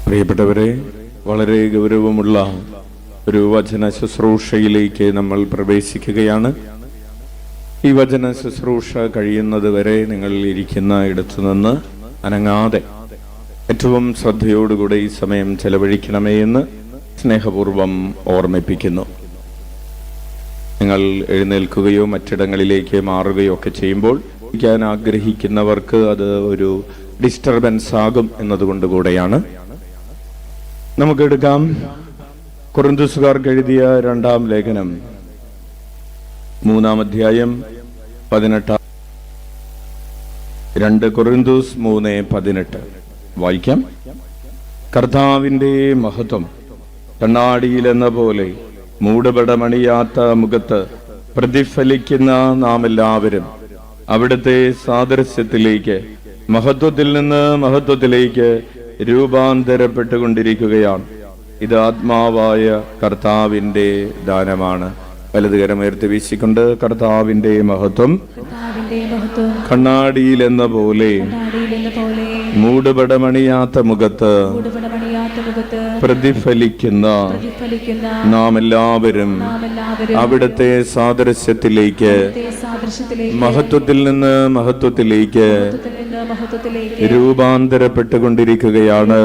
പ്രിയപ്പെട്ടവരെ, വളരെ ഗൗരവമുള്ള ഒരു വചന ശുശ്രൂഷയിലേക്ക് നമ്മൾ പ്രവേശിക്കുകയാണ്. ഈ വചന ശുശ്രൂഷ കഴിയുന്നത് വരെ നിങ്ങൾ ഇരിക്കുന്ന ഇടത്തു നിന്ന് അനങ്ങാതെ ഏറ്റവും ശ്രദ്ധയോടുകൂടെ ഈ സമയം ചെലവഴിക്കണമേ എന്ന് സ്നേഹപൂർവം ഓർമ്മിപ്പിക്കുന്നു. നിങ്ങൾ എഴുന്നേൽക്കുകയോ മറ്റിടങ്ങളിലേക്ക് മാറുകയോ ഒക്കെ ചെയ്യുമ്പോൾ ഇരിക്കാൻ ആഗ്രഹിക്കുന്നവർക്ക് അത് ഒരു ഡിസ്റ്റർബൻസ് ആകും എന്നതുകൊണ്ട് കൂടെയാണ്. നമുക്കെടുക്കാം കൊറിന്തോസുകാർക്ക് എഴുതിയ 2-ാം ലേഖനം 3-ാം അധ്യായം 18. 2 കൊറിന്തോസ് 3:18 വായിക്കാം. കർത്താവിന്റെ മഹത്വം കണ്ണാടിയിലെന്ന പോലെ മൂടുപടമണിയാത്ത മുഖത്ത് പ്രതിഫലിക്കുന്ന നാം എല്ലാവരും അവിടുത്തെ സാദൃശ്യത്തിലേക്ക് മഹത്വത്തിൽ നിന്ന് മഹത്വത്തിലേക്ക് രൂപാന്തരപ്പെട്ടുകൊണ്ടിരിക്കുകയാണ്. ഇത് ആത്മാവായ കർത്താവിന്റെ ദാനമാണ്. വലതുകരം ഉയർത്തി വീശിക്കൊണ്ട് കർത്താവിന്റെ മഹത്വം കണ്ണാടിയിലെന്ന പോലെ മൂടുപടമണിയാത്ത മുഖത്ത് പ്രതിഫലിക്കുന്ന നാം എല്ലാവരും അവിടുത്തെ സാദൃശ്യത്തിലേക്ക് മഹത്വത്തിൽ നിന്ന് മഹത്വത്തിലേക്ക് രൂപാന്തരപ്പെട്ടുകൊണ്ടിരിക്കുകയാണ്.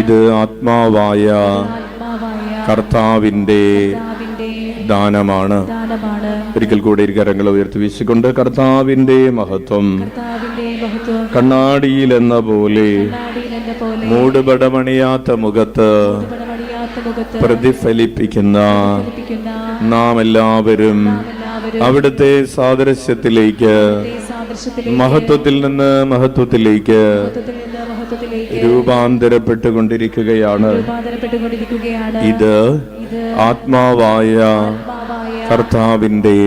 ഇത് ആത്മാവായ കർത്താവിന്റെ ദാനമാണ്. ഒരിക്കൽ കൂടി കരങ്ങൾ ഉയർത്തി വീശിക്കൊണ്ട് കർത്താവിന്റെ മഹത്വം കണ്ണാടിയിലെന്ന പോലെ മൂടുപടമണിയാത്ത മുഖത്ത് പ്രതിഫലിപ്പിക്കുന്ന നാം എല്ലാവരും അവിടുത്തെ സാദൃശ്യത്തിലേക്ക് മഹത്വത്തിൽ നിന്ന് മഹത്വത്തിലേക്ക് രൂപാന്തരപ്പെട്ടുകൊണ്ടിരിക്കുകയാണ്. ഇത് ആത്മാവായ കർത്താവിന്റെ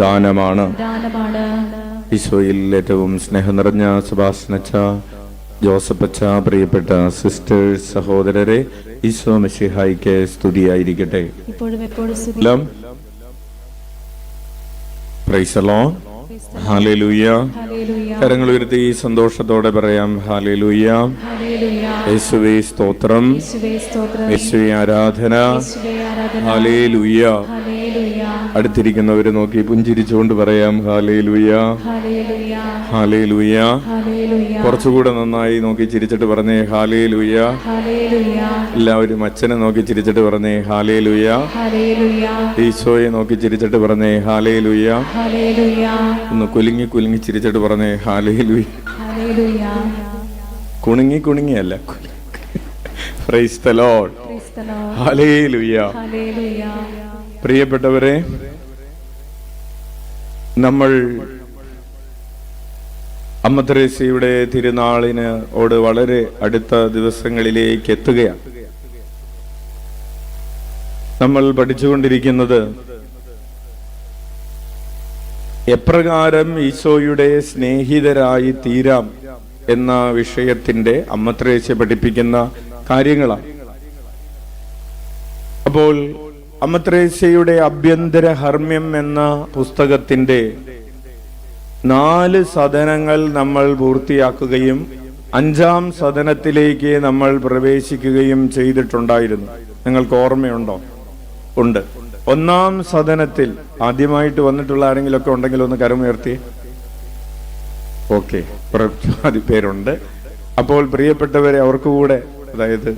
ദാനമാണ്. ഈശോയിൽ ഏറ്റവും സ്നേഹം നിറഞ്ഞ സുഭാഷനച്ച, ജോസഫച്ച, പ്രിയപ്പെട്ട സിസ്റ്റേഴ്സ്, സഹോദരരെ, ഈശോ മിശിഹായിക്ക് സ്തുതിയായിരിക്കട്ടെ. Price the Lord. ഹല്ലേലൂയ. കരങ്ങൾ ഉയർത്തി സന്തോഷത്തോടെ പറയാം ഹല്ലേലൂയ. യേശുവേ സ്തോത്രം, യേശുവേ ആരാധന. ഹല്ലേലൂയ. അടുത്തിരിക്കുന്നവരെ നോക്കി പുഞ്ചിരിച്ചുകൊണ്ട് പറയാം ഹല്ലേലൂയ, ഹല്ലേലൂയ. കുറച്ചുകൂടെ നന്നായി നോക്കി ചിരിച്ചിട്ട് പറഞ്ഞേ ഹല്ലേലൂയ. എല്ലാവരും അച്ഛനെ നോക്കി ചിരിച്ചിട്ട് പറഞ്ഞേ ഹല്ലേലൂയ. ഈശോയെ നോക്കി ചിരിച്ചിട്ട് പറഞ്ഞേ ഹല്ലേലൂയ. ഒന്ന് കുലുങ്ങി കുലുങ്ങി ചിരിച്ചിട്ട് പറഞ്ഞേ ഹല്ലേലൂയ. കുണുങ്ങി കുണുങ്ങിയല്ല. Praise the Lord. ഹല്ലേലൂയ. പ്രിയപ്പെട്ടവരെ, നമ്മൾ അമ്മ തെരേസയുടെ തിരുനാളിനോട് വളരെ അടുത്ത ദിവസങ്ങളിലേക്ക് എത്തുകയാണ്. നമ്മൾ പഠിച്ചുകൊണ്ടിരിക്കുന്നത് എപ്രകാരം ഈശോയുടെ സ്നേഹിതരായി തീരാം എന്ന വിഷയത്തിന്റെ അമ്മ തെരേസ പഠിപ്പിക്കുന്ന കാര്യങ്ങളാണ്. അപ്പോൾ അമ്മ തെരേസയുടെ ആഭ്യന്തര ഹർമ്മ്യം എന്ന പുസ്തകത്തിന്റെ 4 സദനങ്ങൾ നമ്മൾ പൂർത്തിയാക്കുകയും 5-ാം സദനത്തിലേക്ക് നമ്മൾ പ്രവേശിക്കുകയും ചെയ്തിട്ടുണ്ടായിരുന്നു. നിങ്ങൾക്ക് ഓർമ്മയുണ്ടോ? ഉണ്ട്. 1-ാം സദനത്തിൽ ആദ്യമായിട്ട് വന്നിട്ടുള്ള ആരെങ്കിലും ഒക്കെ ഉണ്ടെങ്കിൽ ഒന്ന് കരമുയർത്തി. ഓക്കെ, കുറച്ച് പേരുണ്ട്. അപ്പോൾ പ്രിയപ്പെട്ടവരെ, അവർക്ക് കൂടെ, അതായത്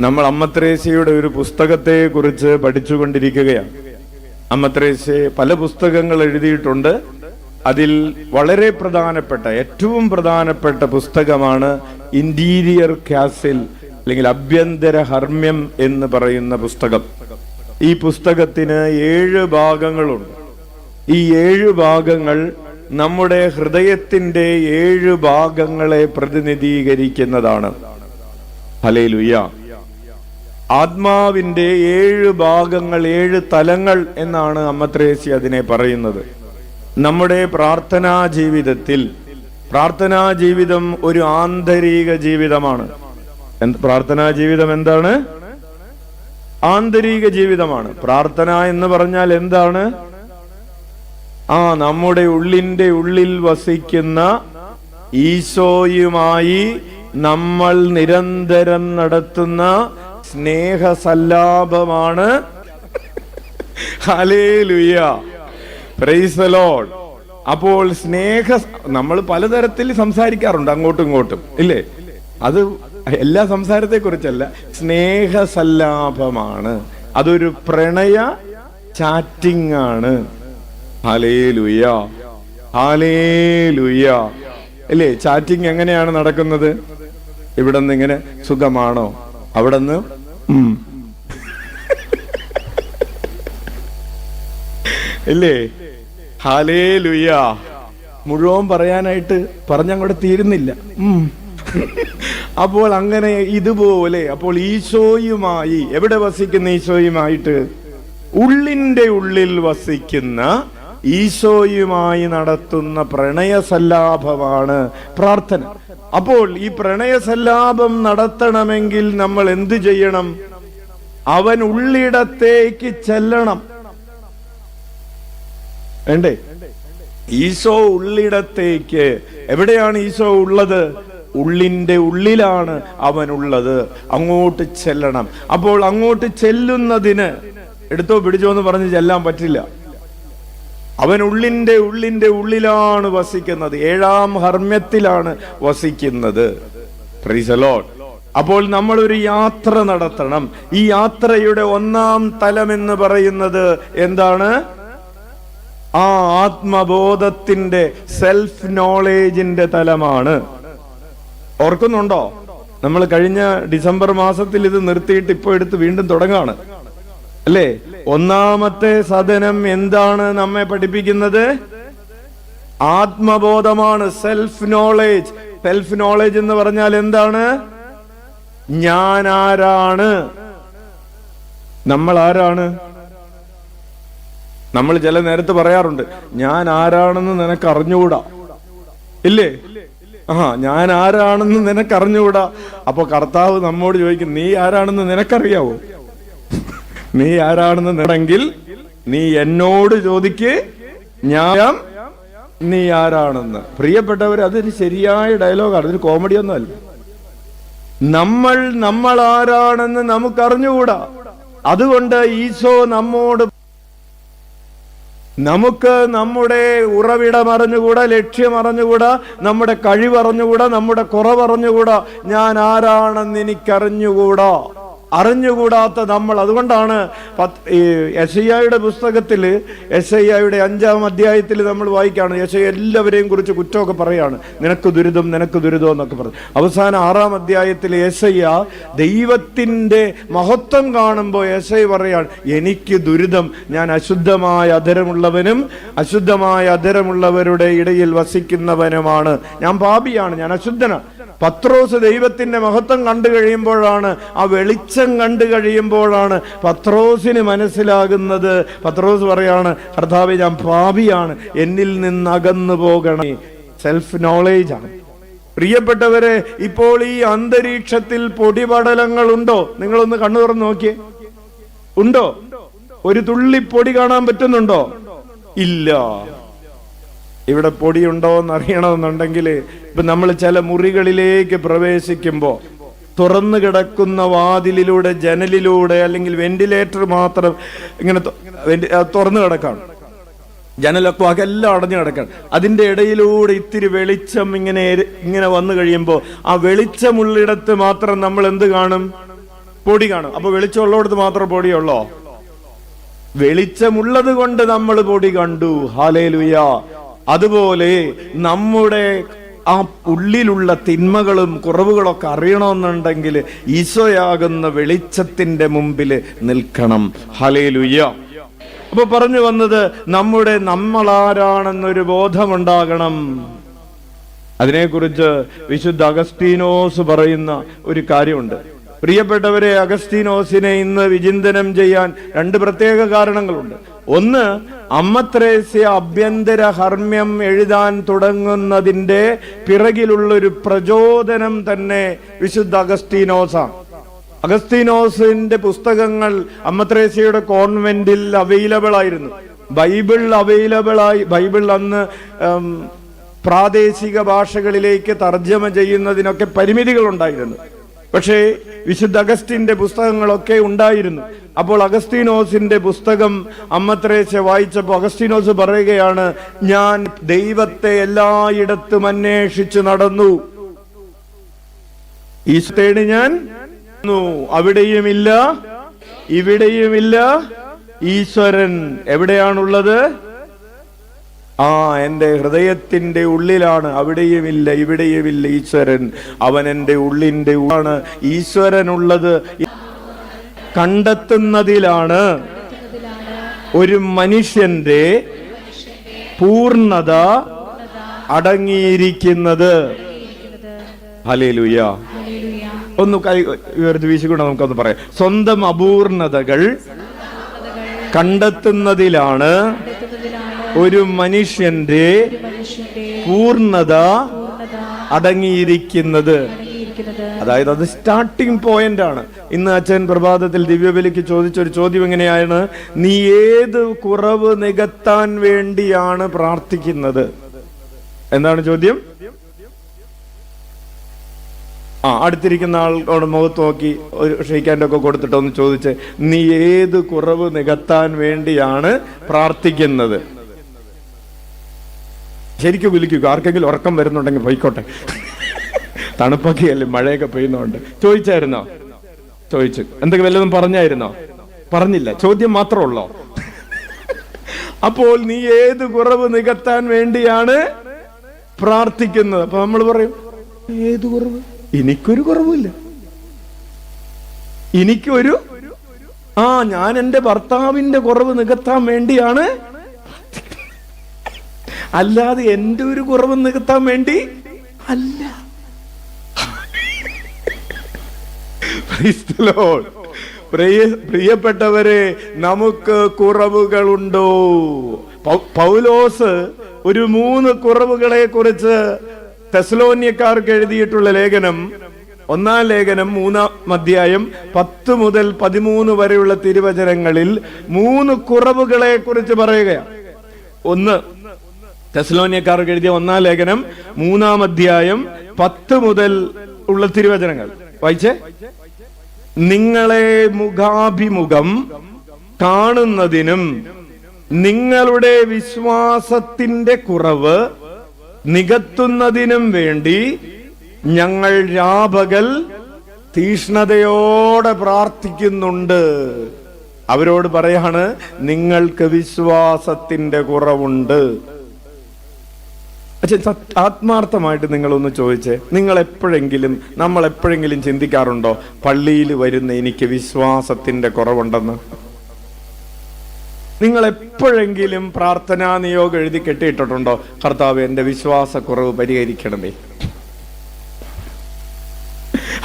നമ്മൾ അമ്മ തെരേസയുടെ ഒരു പുസ്തകത്തെ കുറിച്ച് പഠിച്ചുകൊണ്ടിരിക്കുകയാണ്. അമ്മ തെരേസ പല പുസ്തകങ്ങൾ എഴുതിയിട്ടുണ്ട്. അതിൽ വളരെ പ്രധാനപ്പെട്ട, ഏറ്റവും പ്രധാനപ്പെട്ട പുസ്തകമാണ് ഇന്റീരിയർ കാസിൽ അല്ലെങ്കിൽ ആഭ്യന്തര ഹർമ്മ്യം എന്ന് പറയുന്ന പുസ്തകം. ഈ പുസ്തകത്തിന് 7 ഭാഗങ്ങളുണ്ട്. ഈ 7 ഭാഗങ്ങൾ നമ്മുടെ ഹൃദയത്തിന്റെ 7 ഭാഗങ്ങളെ പ്രതിനിധീകരിക്കുന്നതാണ്. ഹല്ലേലൂയ. ആത്മാവിന്റെ 7 ഭാഗങ്ങൾ, 7 തലങ്ങൾ എന്നാണ് അമ്മ തെരേസ അതിനെ പറയുന്നത്. നമ്മുടെ പ്രാർത്ഥനാ ജീവിതം ഒരു ആന്തരിക ജീവിതമാണ്. പ്രാർത്ഥനാ ജീവിതം എന്താണ്? ആന്തരിക ജീവിതമാണ്. പ്രാർത്ഥന എന്ന് പറഞ്ഞാൽ എന്താണ്? നമ്മുടെ ഉള്ളിന്റെ ഉള്ളിൽ വസിക്കുന്ന ഈശോയുമായി നമ്മൾ നിരന്തരം നടത്തുന്ന സ്നേഹസല്ലാപമാണ്. Hallelujah, praise the Lord. അപ്പോൾ നമ്മൾ പലതരത്തിൽ സംസാരിക്കാറുണ്ട് അങ്ങോട്ടും ഇങ്ങോട്ടും, ഇല്ലേ? അത് എല്ലാ സംസാരത്തെ കുറിച്ചല്ല, സ്നേഹസല്ലാപമാണ്. അതൊരു പ്രണയ ചാറ്റിംഗ് ആണ്. ഹല്ലേലൂയ, ഹല്ലേലൂയ, അല്ലേ? ചാറ്റിംഗ് എങ്ങനെയാണ് നടക്കുന്നത്? ഇവിടെ നിന്ന് ഇങ്ങനെ സുഖമാണോ, അവിടെ നിന്ന് ഇല്ലേ? ഹല്ലേലൂയ. മുഴുവൻ പറയാനായിട്ട് പറഞ്ഞങ്ങോട്ട് തീരുന്നില്ല. അപ്പോൾ അങ്ങനെ ഇതുപോലെ, അപ്പോൾ ഈശോയുമായി എവിടെ വസിക്കുന്ന? ഈശോയുമായിട്ട് ഉള്ളിന്റെ ഉള്ളിൽ വസിക്കുന്ന ഈശോയുമായി നടത്തുന്ന പ്രണയസല്ലാപമാണ് പ്രാർത്ഥന. അപ്പോൾ ഈ പ്രണയസല്ലാപം നടത്തണമെങ്കിൽ നമ്മൾ എന്ത് ചെയ്യണം? അവൻ ഉള്ളിടത്തേക്ക് ചെല്ലണം. വേണ്ടേ? ഈശോ ഉള്ളിടത്തേക്ക്. എവിടെയാണ് ഈശോ ഉള്ളത്? ഉള്ളിന്റെ ഉള്ളിലാണ് അവനുള്ളത്. അങ്ങോട്ട് ചെല്ലണം. അപ്പോൾ അങ്ങോട്ട് ചെല്ലുന്നതിന് എടുത്തോ പിടിച്ചോ എന്ന് പറഞ്ഞ് ചെല്ലാൻ പറ്റില്ല. അവൻ ഉള്ളിന്റെ ഉള്ളിലാണ് വസിക്കുന്നത്. 7-ാം ഹർമ്മ്യത്തിലാണ് വസിക്കുന്നത്. Price the Lord. അപ്പോൾ നമ്മൾ ഒരു യാത്ര നടത്തണം. ഈ യാത്രയുടെ 1-ാം തലം എന്ന് പറയുന്നത് എന്താണ്? ആ ആത്മബോധത്തിന്റെ, സെൽഫ് നോളേജിന്റെ തലമാണ്. ഓർക്കുന്നുണ്ടോ? നമ്മൾ കഴിഞ്ഞ ഡിസംബർ മാസത്തിൽ ഇത് നിർത്തിയിട്ട് ഇപ്പൊ എടുത്ത് വീണ്ടും തുടങ്ങാണ്, അല്ലേ? 1-ാമത്തെ സദനം എന്താണ് നമ്മെ പഠിപ്പിക്കുന്നത്? ആത്മബോധമാണ്, സെൽഫ് നോളേജ്. സെൽഫ് നോളേജ് എന്ന് പറഞ്ഞാൽ എന്താണ്? ഞാൻ ആരാണ്? നമ്മൾ ആരാണ്? നമ്മൾ ചില നേരത്ത് പറയാറുണ്ട്, ഞാൻ ആരാണെന്ന് നിനക്ക് അറിഞ്ഞുകൂടാ, ഇല്ലേ? ഞാൻ ആരാണെന്ന് നിനക്ക് അറിഞ്ഞുകൂടാ. അപ്പൊ കർത്താവ് നമ്മോട് ചോദിക്കും, നീ ആരാണെന്ന് നിനക്കറിയാവോ? നീ ആരാണെന്ന് നിന്നെങ്കിൽ നീ എന്നോട് ചോദിക്ക്, ഞാൻ നീ ആരാണെന്ന്. പ്രിയപ്പെട്ടവർ, അതൊരു ശരിയായ ഡയലോഗാണ്, അതൊരു കോമഡിയൊന്നും അല്ല. നമ്മൾ ആരാണെന്ന് നമുക്കറിഞ്ഞുകൂടാ. അതുകൊണ്ട് ഈശോ നമ്മോട്, നമുക്ക് നമ്മുടെ ഉറവിടം അറിഞ്ഞുകൂടാ, ലക്ഷ്യം അറിഞ്ഞുകൂടാ, നമ്മുടെ കഴിവറിഞ്ഞുകൂടാ, നമ്മുടെ കുറവറിഞ്ഞുകൂടാ, ഞാൻ ആരാണെന്ന് എനിക്കറിഞ്ഞുകൂടാ. അറിഞ്ഞുകൂടാത്ത നമ്മൾ. അതുകൊണ്ടാണ് യെശയ്യായുടെ പുസ്തകത്തില്, യെശയ്യായുടെ 5-ാം അധ്യായത്തിൽ നമ്മൾ വായിക്കാണ്, യെശയ്യ എല്ലാവരെയും കുറിച്ച് കുറ്റമൊക്കെ പറയാണ്. നിനക്ക് ദുരിതം, നിനക്ക് ദുരിതം എന്നൊക്കെ പറഞ്ഞു. അവസാനം 6-ാം അധ്യായത്തിൽ യെശയ്യ ദൈവത്തിന്റെ മഹത്വം കാണുമ്പോൾ യെശയ്യ പറയാണ്, എനിക്ക് ദുരിതം, ഞാൻ അശുദ്ധമായ അധരമുള്ളവനും അശുദ്ധമായ അധരമുള്ളവരുടെ ഇടയിൽ വസിക്കുന്നവനുമാണ്. ഞാൻ പാപിയാണ്, ഞാൻ അശുദ്ധനാണ്. പത്രോസ് ദൈവത്തിന്റെ മഹത്വം കണ്ടു കഴിയുമ്പോഴാണ്, ആ വെളിച്ചം കണ്ടു കഴിയുമ്പോഴാണ് പത്രോസിന് മനസ്സിലാകുന്നത്. പത്രോസ് പറയാണ്, കർത്താവേ, ഞാൻ പാപിയാണ്, എന്നിൽ നിന്ന് അകന്നു പോകണേ. സെൽഫ് നോളേജ് ആണ്. പ്രിയപ്പെട്ടവരെ, ഇപ്പോൾ ഈ അന്തരീക്ഷത്തിൽ പൊടിപടലങ്ങൾ ഉണ്ടോ? നിങ്ങളൊന്ന് കണ്ണു തുറന്ന് നോക്കിയേ. ഉണ്ടോ? ഒരു തുള്ളി പൊടി കാണാൻ പറ്റുന്നുണ്ടോ? ഇല്ല. ഇവിടെ പൊടിയുണ്ടോ എന്ന് അറിയണമെന്നുണ്ടെങ്കിൽ ഇപ്പൊ നമ്മൾ ചില മുറികളിലേക്ക് പ്രവേശിക്കുമ്പോ തുറന്നു കിടക്കുന്ന വാതിലിലൂടെ, ജനലിലൂടെ, അല്ലെങ്കിൽ വെന്റിലേറ്റർ മാത്രം ഇങ്ങനെ തുറന്നു കിടക്കാണ്, ജനലൊക്കെ അകെല്ലാം അടഞ്ഞു കിടക്കാണ്. അതിന്റെ ഇടയിലൂടെ ഇത്തിരി വെളിച്ചം ഇങ്ങനെ വന്നു കഴിയുമ്പോൾ ആ വെളിച്ചമുള്ളിടത്ത് മാത്രം നമ്മൾ എന്ത് കാണും? പൊടി കാണും. അപ്പൊ വെളിച്ചമുള്ളിടത്ത് മാത്രം പൊടിയുള്ളോ? വെളിച്ചമുള്ളത് കൊണ്ട് നമ്മൾ പൊടി കണ്ടു. ഹല്ലേലൂയ. അതുപോലെ നമ്മുടെ ആ ഉള്ളിലുള്ള തിന്മകളും കുറവുകളൊക്കെ അറിയണമെന്നുണ്ടെങ്കിൽ ഈശോയാകുന്ന വെളിച്ചത്തിന്റെ മുമ്പിൽ നിൽക്കണം. ഹല്ലേലൂയ. അപ്പൊ പറഞ്ഞു വന്നത്, നമ്മളാരാണെന്നൊരു ബോധമുണ്ടാകണം. അതിനെക്കുറിച്ച് വിശുദ്ധ അഗസ്തീനോസ് പറയുന്ന ഒരു കാര്യമുണ്ട്. പ്രിയപ്പെട്ടവരെ, അഗസ്തീനോസിനെ ഇന്ന് വിചിന്തനം ചെയ്യാൻ 2 പ്രത്യേക കാരണങ്ങളുണ്ട്. ഒന്ന്, അമ്മ ത്രേസ്യ അഭ്യന്തര ഹർമ്മ്യം എഴുതാൻ തുടങ്ങുന്നതിന്റെ പിറകിലുള്ളൊരു പ്രചോദനം തന്നെ വിശുദ്ധ അഗസ്തീനോസാണ്. അഗസ്തീനോസിന്റെ പുസ്തകങ്ങൾ അമ്മ ത്രേസ്യയുടെ കോൺവെന്റിൽ അവൈലബിൾ ആയിരുന്നു. ബൈബിൾ അവൈലബിൾ ആയി. ബൈബിൾ അന്ന് പ്രാദേശിക ഭാഷകളിലേക്ക് തർജ്ജമ ചെയ്യുന്നതിനൊക്കെ പരിമിതികൾ ഉണ്ടായിരുന്നു. പക്ഷേ വിശുദ്ധ അഗസ്റ്റിന്റെ പുസ്തകങ്ങളൊക്കെ ഉണ്ടായിരുന്നു. അപ്പോൾ അഗസ്തീനോസിന്റെ പുസ്തകം അമ്മ ത്രേസ്യ വായിച്ചപ്പോൾ അഗസ്തീനോസ് പറയുകയാണ്, ഞാൻ ദൈവത്തെ എല്ലായിടത്തും അന്വേഷിച്ചു നടന്നു, ഈശോയെ ഞാൻ അവിടെയുമില്ല ഇവിടെയുമില്ല, ഈശ്വരൻ എവിടെയാണുള്ളത്? എന്റെ ഹൃദയത്തിന്റെ ഉള്ളിലാണ്, അവിടെയുമില്ല ഇവിടെയുമില്ല ഈശ്വരൻ, അവൻ എന്റെ ഉള്ളിന്റെ ഉള്ളാണ്. ഈശ്വരനുള്ളത് കണ്ടെത്തുന്നതിലാണ് ഒരു മനുഷ്യന്റെ പൂർണ്ണത അടങ്ങിയിരിക്കുന്നത്. ഹല്ലേലൂയ. ഒന്ന് കൈ ഉയർത്തി വീശിക്കൊണ്ട് നമുക്കൊന്ന് പറയാം. സ്വന്തം അപൂർണതകൾ കണ്ടെത്തുന്നതിലാണ് ഒരു മനുഷ്യന്റെ പൂർണ്ണത അടങ്ങിയിരിക്കുന്നത്. അതായത് അത് സ്റ്റാർട്ടിംഗ് പോയിന്റ് ആണ്. ഇന്ന് അച്ഛൻ പ്രഭാതത്തിൽ ദിവ്യബലിക്ക് ചോദിച്ചൊരു ചോദ്യം എങ്ങനെയാണ്, നീ ഏത് കുറവ് നികത്താൻ വേണ്ടിയാണ് പ്രാർത്ഥിക്കുന്നത്? എന്താണ് ചോദ്യം? അടുത്തിരിക്കുന്ന ആളോട് മുഖത്ത് നോക്കി ഒരു ഷെയ്ക്ക് ഒക്കെ കൊടുത്തിട്ട് ഒന്ന് ചോദിച്ച്, നീ ഏത് കുറവ് നികത്താൻ വേണ്ടിയാണ് പ്രാർത്ഥിക്കുന്നത്? ശരിക്കും വിളിക്കുക. ആർക്കെങ്കിലും ഉറക്കം വരുന്നുണ്ടെങ്കിൽ പോയിക്കോട്ടെ, തണുപ്പൊക്കെയല്ലേ, മഴയൊക്കെ പെയ്യുന്നുണ്ട്. ചോദിച്ചായിരുന്നോ? ചോദിച്ചു. എന്തെങ്കിലും വല്ലതും പറഞ്ഞായിരുന്നോ? പറഞ്ഞില്ല. ചോദ്യം മാത്രമുള്ളോ? അപ്പോൾ നീ ഏത് കുറവ് നികത്താൻ വേണ്ടിയാണ് പ്രാർത്ഥിക്കുന്നത്? അപ്പൊ നമ്മൾ പറയും, ഏത് കുറവ്? എനിക്കൊരു കുറവില്ല. എനിക്കൊരു ഞാൻ എന്റെ ഭർത്താവിന്റെ കുറവ് നികത്താൻ വേണ്ടിയാണ്, അല്ലാതെ എന്റെ ഒരു കുറവ് നികത്താൻ വേണ്ടി അല്ല. പ്രിയപ്പെട്ടവരെ, നമുക്ക് കുറവുകളുണ്ടോ? പൗലോസ് ഒരു 3 കുറവുകളെ കുറിച്ച് തെസ്സലോനിയക്കാർക്ക് എഴുതിയിട്ടുള്ള ലേഖനം, 1-ാം ലേഖനം 3-ാം അധ്യായം 10 മുതൽ 13 വരെയുള്ള തിരുവചനങ്ങളിൽ 3 കുറവുകളെ കുറിച്ച് പറയുകയാണ്. ഒന്ന്, തെസ്സലോനിയക്കാർക്ക് എഴുതിയ 1-ാം ലേഖനം 3-ാം അധ്യായം 10 മുതൽ ഉള്ള തിരുവചനങ്ങൾ വായിച്ചേ. നിങ്ങളെ മുഖാഭിമുഖം കാണുന്നതിനും നിങ്ങളുടെ വിശ്വാസത്തിന്റെ കുറവ് നികത്തുന്നതിനും വേണ്ടി ഞങ്ങൾ രാപകൽ തീഷ്ണതയോടെ പ്രാർത്ഥിക്കുന്നുണ്ട്. അവരോട് പറയാണ്, നിങ്ങൾക്ക് വിശ്വാസത്തിന്റെ കുറവുണ്ട്. ആത്മാർത്ഥമായിട്ട് നിങ്ങളൊന്ന് ചോദിച്ചേ, നമ്മൾ എപ്പോഴെങ്കിലും ചിന്തിക്കാറുണ്ടോ പള്ളിയിൽ വരുന്ന എനിക്ക് വിശ്വാസത്തിന്റെ കുറവുണ്ടെന്ന്? നിങ്ങൾ എപ്പോഴെങ്കിലും പ്രാർത്ഥനാ നിയോഗം എഴുതി കെട്ടിയിട്ടുണ്ടോ, കർത്താവ് എന്റെ വിശ്വാസക്കുറവ് പരിഹരിക്കണമേ?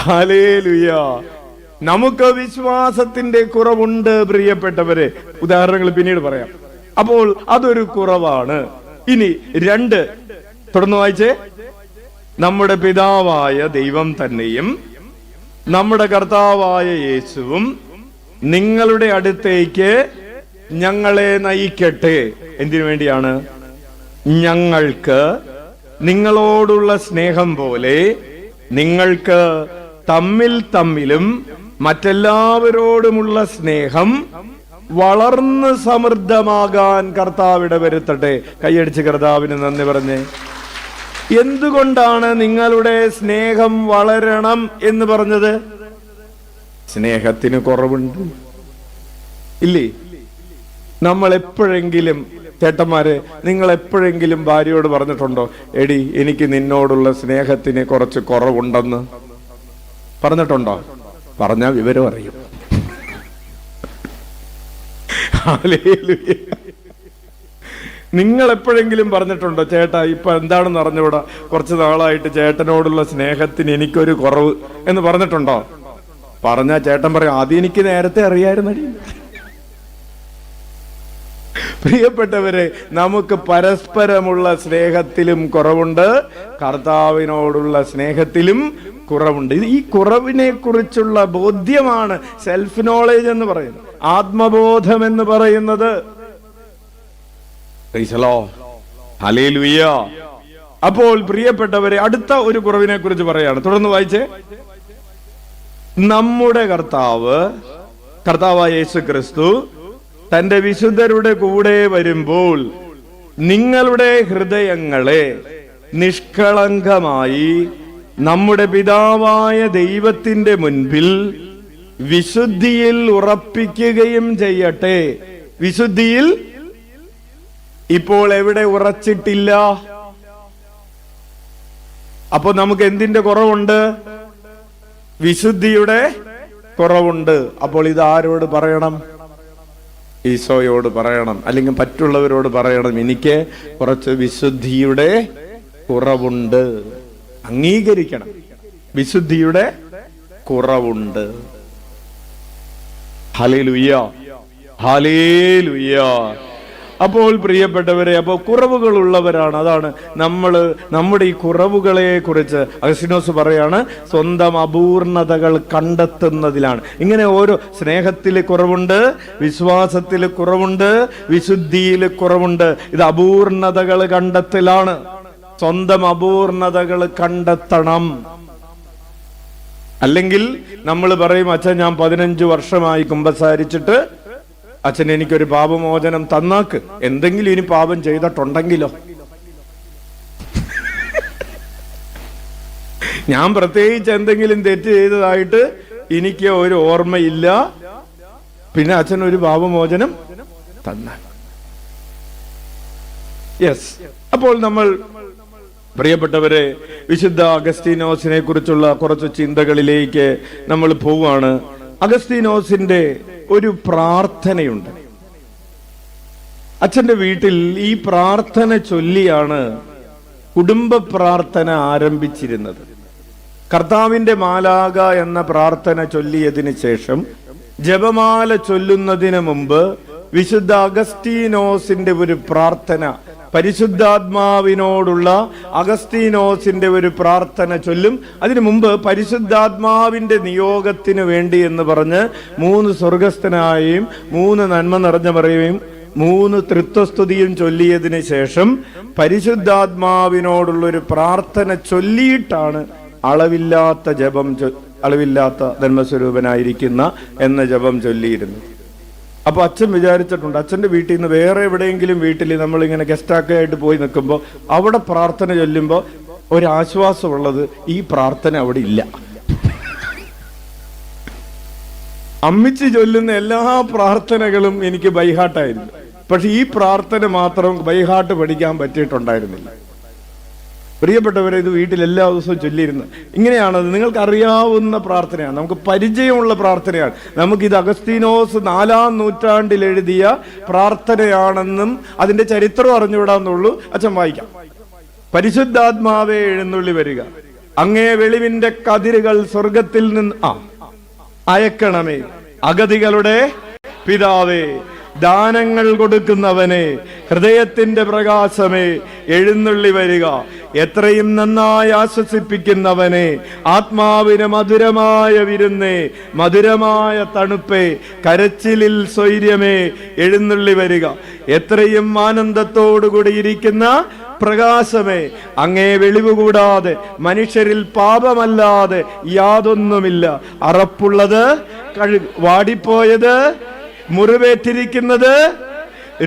ഹല്ലേലൂയ. നമുക്ക് വിശ്വാസത്തിന്റെ കുറവുണ്ട് പ്രിയപ്പെട്ടവരെ. ഉദാഹരണങ്ങൾ പിന്നീട് പറയാം. അപ്പോൾ അതൊരു കുറവാണ്. ഇനി 2, തുടർന്ന് വായിച്ചേ. നമ്മുടെ പിതാവായ ദൈവം തന്നെയും നമ്മുടെ കർത്താവായ യേശുവും നിങ്ങളുടെ അടുത്തേക്ക് ഞങ്ങളെ നയിക്കട്ടെ. എന്തിനു വേണ്ടിയാണ്? ഞങ്ങൾക്ക് നിങ്ങളോടുള്ള സ്നേഹം പോലെ നിങ്ങൾക്ക് തമ്മിലും മറ്റെല്ലാവരോടുമുള്ള സ്നേഹം വളർന്ന് സമൃദ്ധമാകാൻ കർത്താവിട വരുത്തട്ടെ. കൈയടിച്ച് കർത്താവിന് നന്ദി പറഞ്ഞേ. എന്തുകൊണ്ടാണ് നിങ്ങളുടെ സ്നേഹം വളരണം എന്ന് പറഞ്ഞത്? സ്നേഹത്തിന് കുറവുണ്ട് ഇല്ലേ? നമ്മൾ എപ്പോഴെങ്കിലും, ചേട്ടന്മാരെ, നിങ്ങൾ എപ്പോഴെങ്കിലും ഭാര്യയോട് പറഞ്ഞിട്ടുണ്ടോ, എടി എനിക്ക് നിന്നോടുള്ള സ്നേഹത്തിന് കുറച്ച് കുറവുണ്ടെന്ന് പറഞ്ഞിട്ടുണ്ടോ? പറഞ്ഞാൽ വിവരം അറിയും. നിങ്ങൾ എപ്പോഴെങ്കിലും പറഞ്ഞിട്ടുണ്ടോ, ചേട്ടാ ഇപ്പൊ എന്താണെന്ന് അറിഞ്ഞൂടാ, കുറച്ച് നാളായിട്ട് ചേട്ടനോടുള്ള സ്നേഹത്തിന് എനിക്കൊരു കുറവ് എന്ന് പറഞ്ഞിട്ടുണ്ടോ? പറഞ്ഞാ ചേട്ടൻ പറയും, അത് എനിക്ക് നേരത്തെ അറിയായിരുന്നടി. പ്രിയപ്പെട്ടവരെ, നമുക്ക് പരസ്പരമുള്ള സ്നേഹത്തിലും കുറവുണ്ട്, കർത്താവിനോടുള്ള സ്നേഹത്തിലും കുറവുണ്ട്. ഈ കുറവിനെ കുറിച്ചുള്ള ബോധ്യമാണ് സെൽഫ് നോളേജ് എന്ന് പറയുന്നത്, ആത്മബോധം എന്ന് പറയുന്നത്. ഹല്ലേലൂയ. അപ്പോൾ പ്രിയപ്പെട്ടവരെ, അടുത്ത ഒരു കുറവിനെ കുറിച്ച് പറയാണ്. തുടർന്ന് വായിച്ചേ. നമ്മുടെ കർത്താവായ യേശു ക്രിസ്തു തന്റെ വിശുദ്ധരുടെ കൂടെ വരുമ്പോൾ നിങ്ങളുടെ ഹൃദയങ്ങളെ നിഷ്കളങ്കമായി നമ്മുടെ പിതാവായ ദൈവത്തിന്റെ മുൻപിൽ വിശുദ്ധിയിൽ ഉറപ്പിക്കുകയും ചെയ്യട്ടെ. വിശുദ്ധിയിൽ ഇപ്പോൾ എവിടെ ഉറച്ചിട്ടില്ല? അപ്പൊ നമുക്ക് എന്തിന്റെ കുറവുണ്ട്? വിശുദ്ധിയുടെ കുറവുണ്ട്. അപ്പോൾ ഇത് ആരോട് പറയണം? ഈശോയോട് പറയണം, അല്ലെങ്കിൽ മറ്റുള്ളവരോട് പറയണം. എനിക്ക് കുറച്ച് വിശുദ്ധിയുടെ കുറവുണ്ട്. അംഗീകരിക്കണം, വിശുദ്ധിയുടെ കുറവുണ്ട്. Hallelujah, hallelujah. അപ്പോൾ പ്രിയപ്പെട്ടവരെ, അപ്പോൾ കുറവുകൾ ഉള്ളവരാണ്. അതാണ് നമ്മുടെ ഈ കുറവുകളെ കുറിച്ച് അഗസ്തീനോസ് പറയാണ്, സ്വന്തം അപൂർണതകൾ കണ്ടെത്തുന്നതിലാണ്. ഇങ്ങനെ ഓരോ സ്നേഹത്തിൽ കുറവുണ്ട്, വിശ്വാസത്തിൽ കുറവുണ്ട്, വിശുദ്ധിയിൽ കുറവുണ്ട്. ഇത് അപൂർണതകൾ കണ്ടെത്തലാണ്. സ്വന്തം അപൂർണതകൾ കണ്ടെത്തണം. അല്ലെങ്കിൽ നമ്മൾ പറയും, അച്ഛൻ ഞാൻ 15 വർഷമായി കുമ്പസാരിച്ചിട്ട് അച്ഛൻ എനിക്കൊരു പാപമോചനം തന്നാക്ക്. എന്തെങ്കിലും ഇനി പാപം ചെയ്തിട്ടുണ്ടെങ്കിലോ? ഞാൻ പ്രത്യേകിച്ച് എന്തെങ്കിലും തെറ്റ് ചെയ്തതായിട്ട് എനിക്ക് ഒരു ഓർമ്മയില്ല, പിന്നെ അച്ഛൻ ഒരു പാപമോചനം തന്നാൽ. യെസ്. അപ്പോൾ നമ്മൾ പ്രിയപ്പെട്ടവരെ, വിശുദ്ധ അഗസ്തീനോസിനെ കുറിച്ചുള്ള കുറച്ച് ചിന്തകളിലേക്ക് നമ്മൾ പോവുകയാണ്. അഗസ്തീനോസിന്റെ ഒരു പ്രാർത്ഥനയുണ്ട്. അച്ഛന്റെ വീട്ടിൽ ഈ പ്രാർത്ഥന ചൊല്ലിയാണ് കുടുംബ പ്രാർത്ഥന ആരംഭിച്ചിരുന്നത്. കർത്താവിന്റെ മാലാക എന്ന പ്രാർത്ഥന ചൊല്ലിയതിന് ശേഷം ജപമാല ചൊല്ലുന്നതിന് മുമ്പ് വിശുദ്ധ അഗസ്തീനോസിന്റെ ഒരു പ്രാർത്ഥന, പരിശുദ്ധാത്മാവിനോടുള്ള അഗസ്തീനോസിന്റെ ഒരു പ്രാർത്ഥന ചൊല്ലും. അതിനു മുമ്പ് പരിശുദ്ധാത്മാവിന്റെ നിയോഗത്തിന് വേണ്ടി എന്ന് പറഞ്ഞ് 3 സ്വർഗസ്ഥനായും 3 നന്മ നിറഞ്ഞ പറയുകയും 3 തൃത്വസ്തുതിയും ചൊല്ലിയതിന് ശേഷം പരിശുദ്ധാത്മാവിനോടുള്ളൊരു പ്രാർത്ഥന ചൊല്ലിയിട്ടാണ് അളവില്ലാത്ത ധർമ്മസ്വരൂപനായിരിക്കുന്ന എന്ന ജപം ചൊല്ലിയിരുന്നത്. അപ്പൊ അച്ഛൻ വിചാരിച്ചിട്ടുണ്ട്, അച്ഛന്റെ വീട്ടിൽ നിന്ന് വേറെ എവിടെയെങ്കിലും വീട്ടിൽ നമ്മളിങ്ങനെ ഗസ്റ്റാക്കായിട്ട് പോയി നിൽക്കുമ്പോൾ അവിടെ പ്രാർത്ഥന ചൊല്ലുമ്പോൾ ഒരാശ്വാസമുള്ളത് ഈ പ്രാർത്ഥന അവിടെ ഇല്ല. അമ്മിച്ച് ചൊല്ലുന്ന എല്ലാ പ്രാർത്ഥനകളും എനിക്ക് ബൈഹാർട്ടായിരുന്നു. പക്ഷെ ഈ പ്രാർത്ഥന മാത്രം ബൈഹാർട്ട് പഠിക്കാൻ പറ്റിയിട്ടുണ്ടായിരുന്നില്ല. പ്രിയപ്പെട്ടവരെ, ഇത് വീട്ടിൽ എല്ലാ ദിവസവും ചൊല്ലിയിരുന്നു. ഇങ്ങനെയാണത്. നിങ്ങൾക്ക് അറിയാവുന്ന പ്രാർത്ഥനയാണ്, നമുക്ക് പരിചയമുള്ള പ്രാർത്ഥനയാണ്. നമുക്കിത് അഗസ്തീനോസ് 4-ാം നൂറ്റാണ്ടിൽ എഴുതിയ പ്രാർത്ഥനയാണെന്നും അതിന്റെ ചരിത്രം അറിഞ്ഞുവിടാന്നുള്ളൂ. അച്ഛൻ വായിക്കാം. പരിശുദ്ധാത്മാവേ എഴുന്നള്ളി വരിക, അങ്ങേ വെളിവിന്റെ കതിരുകൾ സ്വർഗത്തിൽ നിന്ന് അയക്കണമേ. അഗതികളുടെ പിതാവേ, ദാനങ്ങൾ കൊടുക്കുന്നവനെ, ഹൃദയത്തിന്റെ പ്രകാശമേ എഴുന്നള്ളി വരിക. എത്രയും നന്നായി ആശ്വസിപ്പിക്കുന്നവനെ, ആത്മാവിന് മധുരമായ വിരുന്നേ, മധുരമായ തണുപ്പേ, കരച്ചിലിൽ സ്വൈര്യമേ എഴുന്നള്ളി വരിക. എത്രയും ആനന്ദത്തോടുകൂടി ഇരിക്കുന്ന പ്രകാശമേ, അങ്ങേ വെളിവ് കൂടാതെ മനുഷ്യരിൽ പാപമല്ലാതെ യാതൊന്നുമില്ല. അറപ്പുള്ളത് വാടിപ്പോയത്, മുറിവേറ്റിരിക്കുന്നത്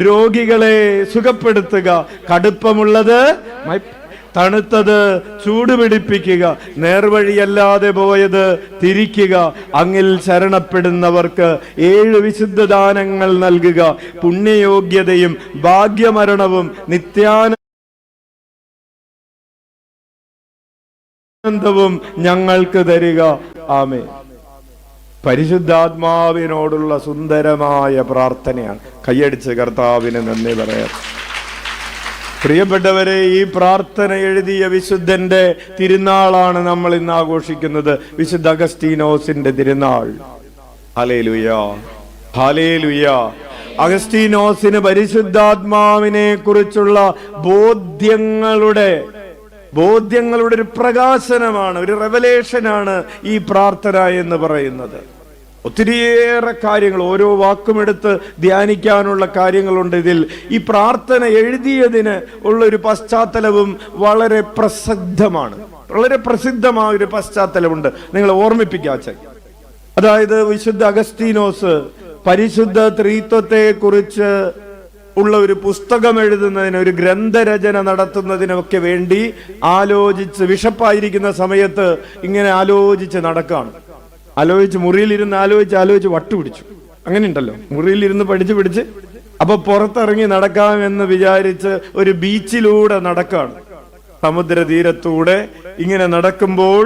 രോഗികളെ സുഖപ്പെടുത്തുക, കടുപ്പമുള്ളത് തണുത്തത് ചൂടുപിടിപ്പിക്കുക, നേർവഴിയല്ലാതെ പോയത് തിരിക്കുക, അങ്ങിൽ ശരണപ്പെടുന്നവർക്ക് 7 വിശുദ്ധ ദാനങ്ങൾ നൽകുക, പുണ്യയോഗ്യതയും ഭാഗ്യമരണവും നിത്യാനന്ദവും ഞങ്ങൾക്ക് തരിക. ആമേൻ. പരിശുദ്ധാത്മാവിനോടുള്ള സുന്ദരമായ പ്രാർത്ഥനയാണ്. കൈയടിച്ച് കർത്താവിന് നന്ദി പറയാം. പ്രിയപ്പെട്ടവരെ, ഈ പ്രാർത്ഥന എഴുതിയ വിശുദ്ധന്റെ തിരുനാളാണ് നമ്മൾ ഇന്ന് ആഘോഷിക്കുന്നത്, വിശുദ്ധ അഗസ്തീനോസിന്റെ തിരുനാൾ. Hallelujah, hallelujah. അഗസ്തീനോസിന് പരിശുദ്ധാത്മാവിനെ കുറിച്ചുള്ള ബോധ്യങ്ങളുടെ ഒരു പ്രകാശനമാണ്, ഒരു റെവലേഷനാണ് ഈ പ്രാർത്ഥന എന്ന് പറയുന്നത്. ഒത്തിരിയേറെ കാര്യങ്ങൾ, ഓരോ വാക്കുമെടുത്ത് ധ്യാനിക്കാനുള്ള കാര്യങ്ങളുണ്ട് ഇതിൽ. ഈ പ്രാർത്ഥന എഴുതിയതിന് ഉള്ളൊരു പശ്ചാത്തലവും വളരെ പ്രസിദ്ധമാണ്. വളരെ പ്രസിദ്ധമായ ഒരു പശ്ചാത്തലമുണ്ട്. നിങ്ങൾ ഓർമ്മിപ്പിക്കാച്ച. അതായത് വിശുദ്ധ അഗസ്തീനോസ് പരിശുദ്ധ ത്രിത്വത്തെ കുറിച്ച് ഉള്ള ഒരു പുസ്തകം എഴുതുന്നതിന്, ഒരു ഗ്രന്ഥരചന നടത്തുന്നതിനൊക്കെ വേണ്ടി ആലോചിച്ച്, ബിഷപ്പായിരിക്കുന്ന സമയത്ത് ഇങ്ങനെ ആലോചിച്ച് നടക്കുകയാണ്. ആലോചിച്ച് മുറിയിലിരുന്ന് ആലോചിച്ച് വട്ടുപിടിച്ചു. അങ്ങനെ ഉണ്ടല്ലോ, മുറിയിലിരുന്ന് പഠിച്ച് അപ്പൊ പുറത്തിറങ്ങി നടക്കാമെന്ന് വിചാരിച്ച് ഒരു ബീച്ചിലൂടെ നടക്കുകയാണ്. സമുദ്രതീരത്തൂടെ ഇങ്ങനെ നടക്കുമ്പോൾ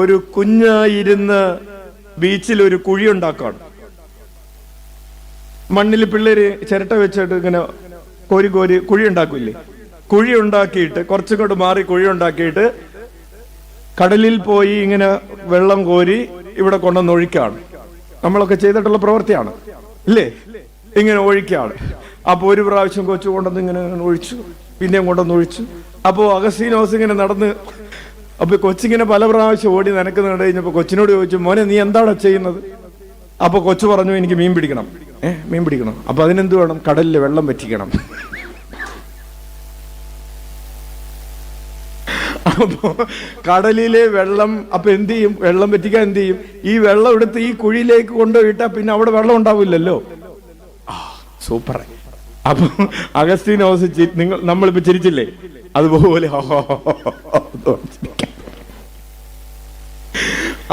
ഒരു കുഞ്ഞായിരുന്ന് ബീച്ചിൽ ഒരു കുഴി ഉണ്ടാക്കുകയാണ്. മണ്ണിൽ പിള്ളേര് ചിരട്ട വെച്ചിട്ട് ഇങ്ങനെ കോരി കുഴി ഉണ്ടാക്കില്ലേ? കുഴി ഉണ്ടാക്കിയിട്ട് കുറച്ചുകൊണ്ട് മാറി കുഴി ഉണ്ടാക്കിയിട്ട് കടലിൽ പോയി ഇങ്ങനെ വെള്ളം കോരി ഇവിടെ കൊണ്ടുവന്ന് ഒഴിക്കാണ്. നമ്മളൊക്കെ ചെയ്തിട്ടുള്ള പ്രവൃത്തിയാണ് ഇല്ലേ? ഇങ്ങനെ ഒഴിക്കാണ്. അപ്പൊ ഒരു പ്രാവശ്യം കൊച്ചു കൊണ്ടുവന്ന് ഇങ്ങനെ ഒഴിച്ചു, പിന്നെയും കൊണ്ടുവന്ന് ഒഴിച്ചു. അപ്പോ അഗസ്തീനോസ് ഇങ്ങനെ നടന്ന്, അപ്പൊ കൊച്ചിങ്ങനെ പല പ്രാവശ്യം ഓടി നനക്കുന്ന കണ്ടു കഴിഞ്ഞപ്പോ കൊച്ചിനോട് ചോദിച്ചു, മോനെ നീ എന്താണ് ചെയ്യുന്നത്? അപ്പൊ കൊച്ചു പറഞ്ഞു, എനിക്ക് മീൻ പിടിക്കണം. മീൻ പിടിക്കണം. അപ്പൊ അതിനെന്ത് വേണം? കടലിൽ വെള്ളം വറ്റിക്കണം. അപ്പോ കടലിലെ വെള്ളം, അപ്പൊ എന്ത് ചെയ്യും? വെള്ളം വറ്റിക്കാൻ എന്ത് ചെയ്യും? ഈ വെള്ളം എടുത്ത് ഈ കുഴിയിലേക്ക് കൊണ്ടുപോയിട്ടാ പിന്നെ അവിടെ വെള്ളം ഉണ്ടാവില്ലല്ലോ. സൂപ്പർ. അപ്പൊ അഗസ്തീനോസ് നമ്മളിപ്പോ ചിരിച്ചില്ലേ, അതുപോലെ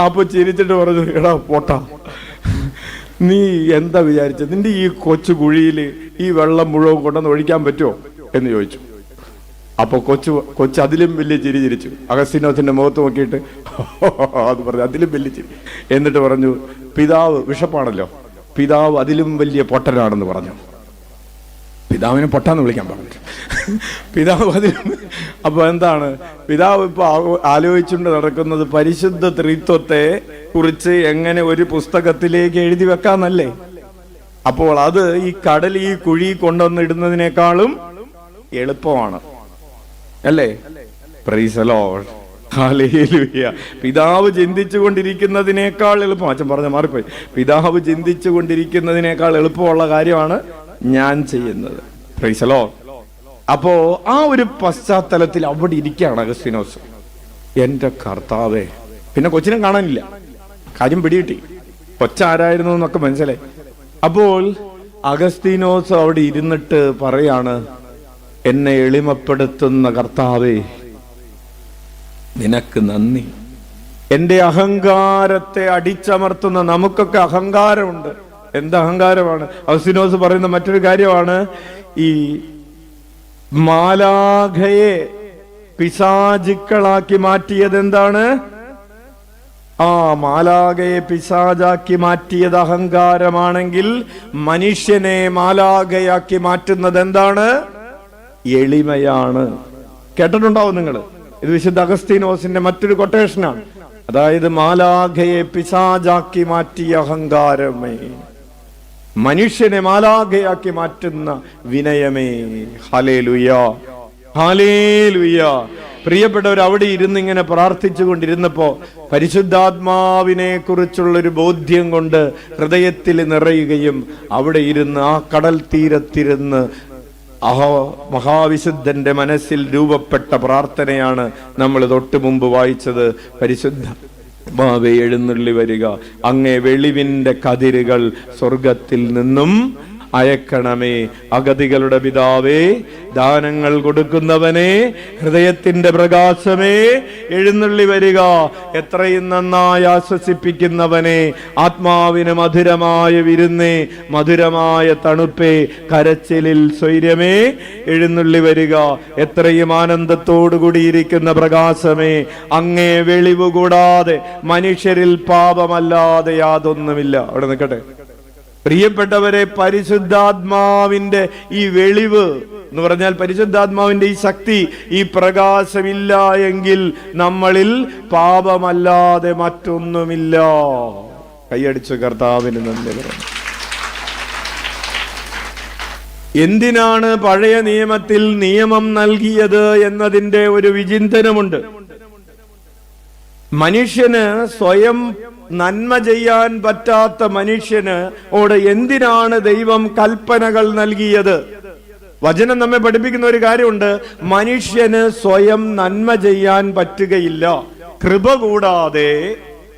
അപ്പൊ ചിരിച്ചിട്ട് പറഞ്ഞു, എടാ പോട്ടാ, നീ എന്താ വിചാരിച്ചത്? നിന്റെ ഈ കൊച്ചു കുഴിയില് ഈ വെള്ളം മുഴുവൻ കൊണ്ടുവന്ന് ഒഴിക്കാൻ പറ്റുമോ എന്ന് ചോദിച്ചു. അപ്പൊ കൊച്ചു അതിലും വലിയ ചിരി ചിരിച്ചു. അഗസ്തീനോസിന്റെ മുഖത്ത് നോക്കിയിട്ട് അത് പറഞ്ഞു, അതിലും വലിയ ചിരി. എന്നിട്ട് പറഞ്ഞു, പിതാവ് ബിഷപ്പാണല്ലോ, പിതാവ് അതിലും വലിയ പൊട്ടനാണെന്ന് പറഞ്ഞു. പിതാവിനെ പൊട്ടാന്ന് വിളിക്കാൻ പറഞ്ഞു. പിതാവ് അതിലും. അപ്പൊ എന്താണ് പിതാവ് ഇപ്പൊ ആലോചിച്ചുകൊണ്ട് നടക്കുന്നത്? പരിശുദ്ധ ത്രിത്വത്തെ കുറിച്ച് എങ്ങനെ ഒരു പുസ്തകത്തിലേക്ക് എഴുതി വെക്കാന്നല്ലേ? അപ്പോൾ അത് ഈ കടൽ ഈ കുഴി കൊണ്ടുവന്നിടുന്നതിനേക്കാളും എളുപ്പമാണ് അല്ലേ? Price the Lord, hallelujah. പിതാവ് ചിന്തിച്ചു കൊണ്ടിരിക്കുന്നതിനേക്കാൾ എളുപ്പം, അച്ഛൻ പറഞ്ഞ മാറിപ്പോയി, പിതാവ് ചിന്തിച്ചു കൊണ്ടിരിക്കുന്നതിനേക്കാൾ എളുപ്പമുള്ള കാര്യമാണ് ഞാൻ ചെയ്യുന്നത്. Price the Lord. അപ്പോ ആ ഒരു പശ്ചാത്തലത്തിൽ അവിടെ ഇരിക്കുകയാണ് അഗസ്തീനോസ്. എന്റെ കർത്താവേ. പിന്നെ കൊച്ചിനെ കാണാനില്ല, കാര്യം പിടികിട്ടി, കൊച്ചാരായിരുന്നു എന്നൊക്കെ മനസ്സിലായി. അപ്പോൾ അഗസ്തീനോസ് അവിടെ ഇരുന്നിട്ട് പറയാണ്, എന്നെ എളിമപ്പെടുത്തുന്ന കർത്താവേ, നിനക്ക് നന്ദി. എന്റെ അഹങ്കാരത്തെ അടിച്ചമർത്തുന്ന, നമുക്കൊക്കെ അഹങ്കാരമുണ്ട്. എന്ത് അഹങ്കാരമാണ്? അഗസ്തീനോസ് പറയുന്ന മറ്റൊരു കാര്യമാണ്, ഈ മാലാഖയെ പിശാചുക്കളാക്കി മാറ്റിയത് എന്താണ്? ആ മാലാഖയെ പിശാചാക്കി മാറ്റിയത് അഹങ്കാരമാണെങ്കിൽ മനുഷ്യനെ മാലാഖയാക്കി മാറ്റുന്നത് എന്താണ്? എളിമയാണ്. കേട്ടിട്ടുണ്ടാവും നിങ്ങൾ. ഇത് വിശുദ്ധ അഗസ്തീനോസിന്റെ മറ്റൊരു കൊട്ടേഷനാണ്. അതായത് മാലാഖയെ പിശാചാക്കി മാറ്റിയ അഹങ്കാരമേ, മനുഷ്യനെ മാലാഖയാക്കി മാറ്റുന്ന വിനയമേ. Hallelujah, hallelujah. പ്രിയപ്പെട്ടവർ, അവിടെ ഇരുന്ന് ഇങ്ങനെ പ്രാർത്ഥിച്ചു കൊണ്ടിരുന്നപ്പോ പരിശുദ്ധാത്മാവിനെ കുറിച്ചുള്ളൊരു ബോധ്യം കൊണ്ട് ഹൃദയത്തിൽ നിറയുകയും അവിടെ ഇരുന്ന് ആ കടൽ തീരത്തിരുന്ന് മഹാവിശുദ്ധന്റെ മനസ്സിൽ രൂപപ്പെട്ട പ്രാർത്ഥനയാണ് നമ്മൾ തൊട്ടു മുമ്പ് വായിച്ചത്. പരിശുദ്ധ മാവേ എഴുന്നള്ളി വരിക, അങ്ങേ വെളിവിന്റെ കതിരുകൾ സ്വർഗത്തിൽ നിന്നും അയക്കണമേ. അഗതികളുടെ പിതാവേ, ദാനങ്ങൾ കൊടുക്കുന്നവനെ, ഹൃദയത്തിന്റെ പ്രകാശമേ, എഴുന്നള്ളി വരിക. എത്രയും നന്നായി ആശ്വസിപ്പിക്കുന്നവനെ, ആത്മാവിന് മധുരമായ വിരുന്നേ, മധുരമായ തണുപ്പേ, കരച്ചിലിൽ സ്വൈര്യമേ, എഴുന്നള്ളി വരിക. എത്രയും ആനന്ദത്തോടു കൂടിയിരിക്കുന്ന പ്രകാശമേ, അങ്ങേ വെളിവ് കൂടാതെ മനുഷ്യരിൽ പാപമല്ലാതെ യാതൊന്നുമില്ല. അവിടെ നിൽക്കട്ടെ പ്രിയപ്പെട്ടവരെ. പരിശുദ്ധാത്മാവിന്റെ ഈ വെളിവ് എന്ന് പറഞ്ഞാൽ, പരിശുദ്ധാത്മാവിന്റെ ഈ ശക്തി, ഈ പ്രകാശമില്ല എങ്കിൽ നമ്മളിൽ പാപമല്ലാതെ മറ്റൊന്നുമില്ല. കൈയടിച്ച് കർത്താവിന് നന്ദി പറഞ്ഞു. എന്തിനാണ് പഴയ നിയമത്തിൽ നിയമം നൽകിയത് എന്നതിന്റെ ഒരു വിചിന്തനമുണ്ട്. മനുഷ്യന് സ്വയം നന്മ ചെയ്യാൻ പറ്റാത്ത മനുഷ്യന് ഓട് എന്തിനാണ് ദൈവം കൽപ്പനകൾ നൽകിയത്? വചനം നമ്മെ പഠിപ്പിക്കുന്ന ഒരു കാര്യമുണ്ട്. മനുഷ്യന് സ്വയം നന്മ ചെയ്യാൻ പറ്റുകയില്ല. കൃപ കൂടാതെ,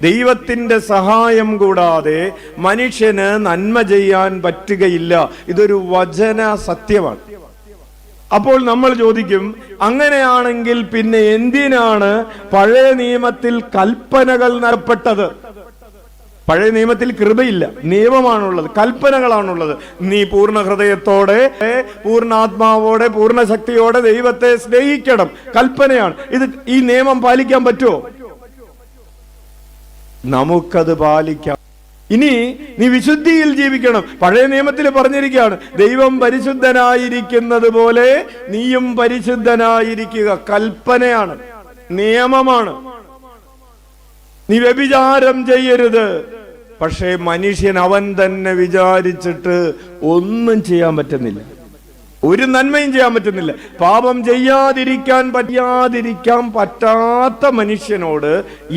ദൈവത്തിന്റെ സഹായം കൂടാതെ മനുഷ്യന് നന്മ ചെയ്യാൻ പറ്റുകയില്ല. ഇതൊരു വചന സത്യമാണ്. അപ്പോൾ നമ്മൾ ചോദിക്കും, അങ്ങനെയാണെങ്കിൽ പിന്നെ എന്തിനാണ് പഴയ നിയമത്തിൽ കൽപ്പനകൾ നൽകപ്പെട്ടത്? പഴയ നിയമത്തിൽ കൃപയില്ല, നിയമമാണുള്ളത്, കൽപ്പനകളാണുള്ളത്. നീ പൂർണ്ണ ഹൃദയത്തോടെ, പൂർണ്ണ ആത്മാവോടെ, പൂർണ്ണ ശക്തിയോടെ ദൈവത്തെ സ്നേഹിക്കണം, കൽപ്പനയാണ്. ഈ നിയമം പാലിക്കാൻ പറ്റുമോ? നമുക്കത് പാലിക്കാം. ഇനി നീ വിശുദ്ധിയിൽ ജീവിക്കണം. പഴയ നിയമത്തിൽ പറഞ്ഞിരിക്കുകയാണ്, ദൈവം പരിശുദ്ധനായിരിക്കുന്നത് പോലെ നീയും പരിശുദ്ധനായിരിക്കുക. കൽപ്പനയാണ്, നിയമമാണ്. നീ വ്യഭിചാരം ചെയ്യരുത്. പക്ഷേ മനുഷ്യൻ അവൻ തന്നെ വിചാരിച്ചിട്ട് ഒന്നും ചെയ്യാൻ പറ്റുന്നില്ല, ഒരു നന്മയും ചെയ്യാൻ പറ്റുന്നില്ല. പാപം ചെയ്യാതിരിക്കാൻ പറ്റാത്ത മനുഷ്യനോട്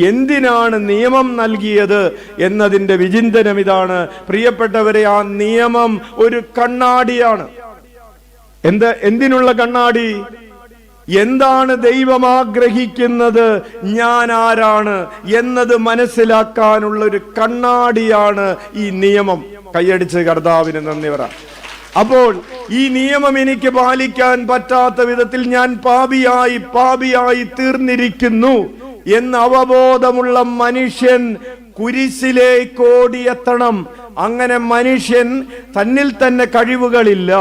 എന്തിനാണ് നിയമം നൽകിയത് എന്നതിന്റെ വിചിന്തനം ഇതാണ്. പ്രിയപ്പെട്ടവരെ, ആ നിയമം ഒരു കണ്ണാടിയാണ്. എന്തിനുള്ള കണ്ണാടി? എന്താണ് ദൈവം ആഗ്രഹിക്കുന്നത്, ഞാൻ ആരാണ് എന്നത് മനസ്സിലാക്കാനുള്ള ഒരു കണ്ണാടിയാണ് ഈ നിയമം. കൈയടിച്ച് കർത്താവിന് നന്ദി പറ. അപ്പോൾ ഈ നിയമം എനിക്ക് പാലിക്കാൻ പറ്റാത്ത വിധത്തിൽ ഞാൻ പാപിയായി തീർന്നിരിക്കുന്നു എന്ന് അവബോധമുള്ള മനുഷ്യൻ കുരിശിലേക്ക് ഓടിയെത്തണം. അങ്ങനെ മനുഷ്യൻ തന്നിൽ തന്നെ കഴിവുകളില്ല,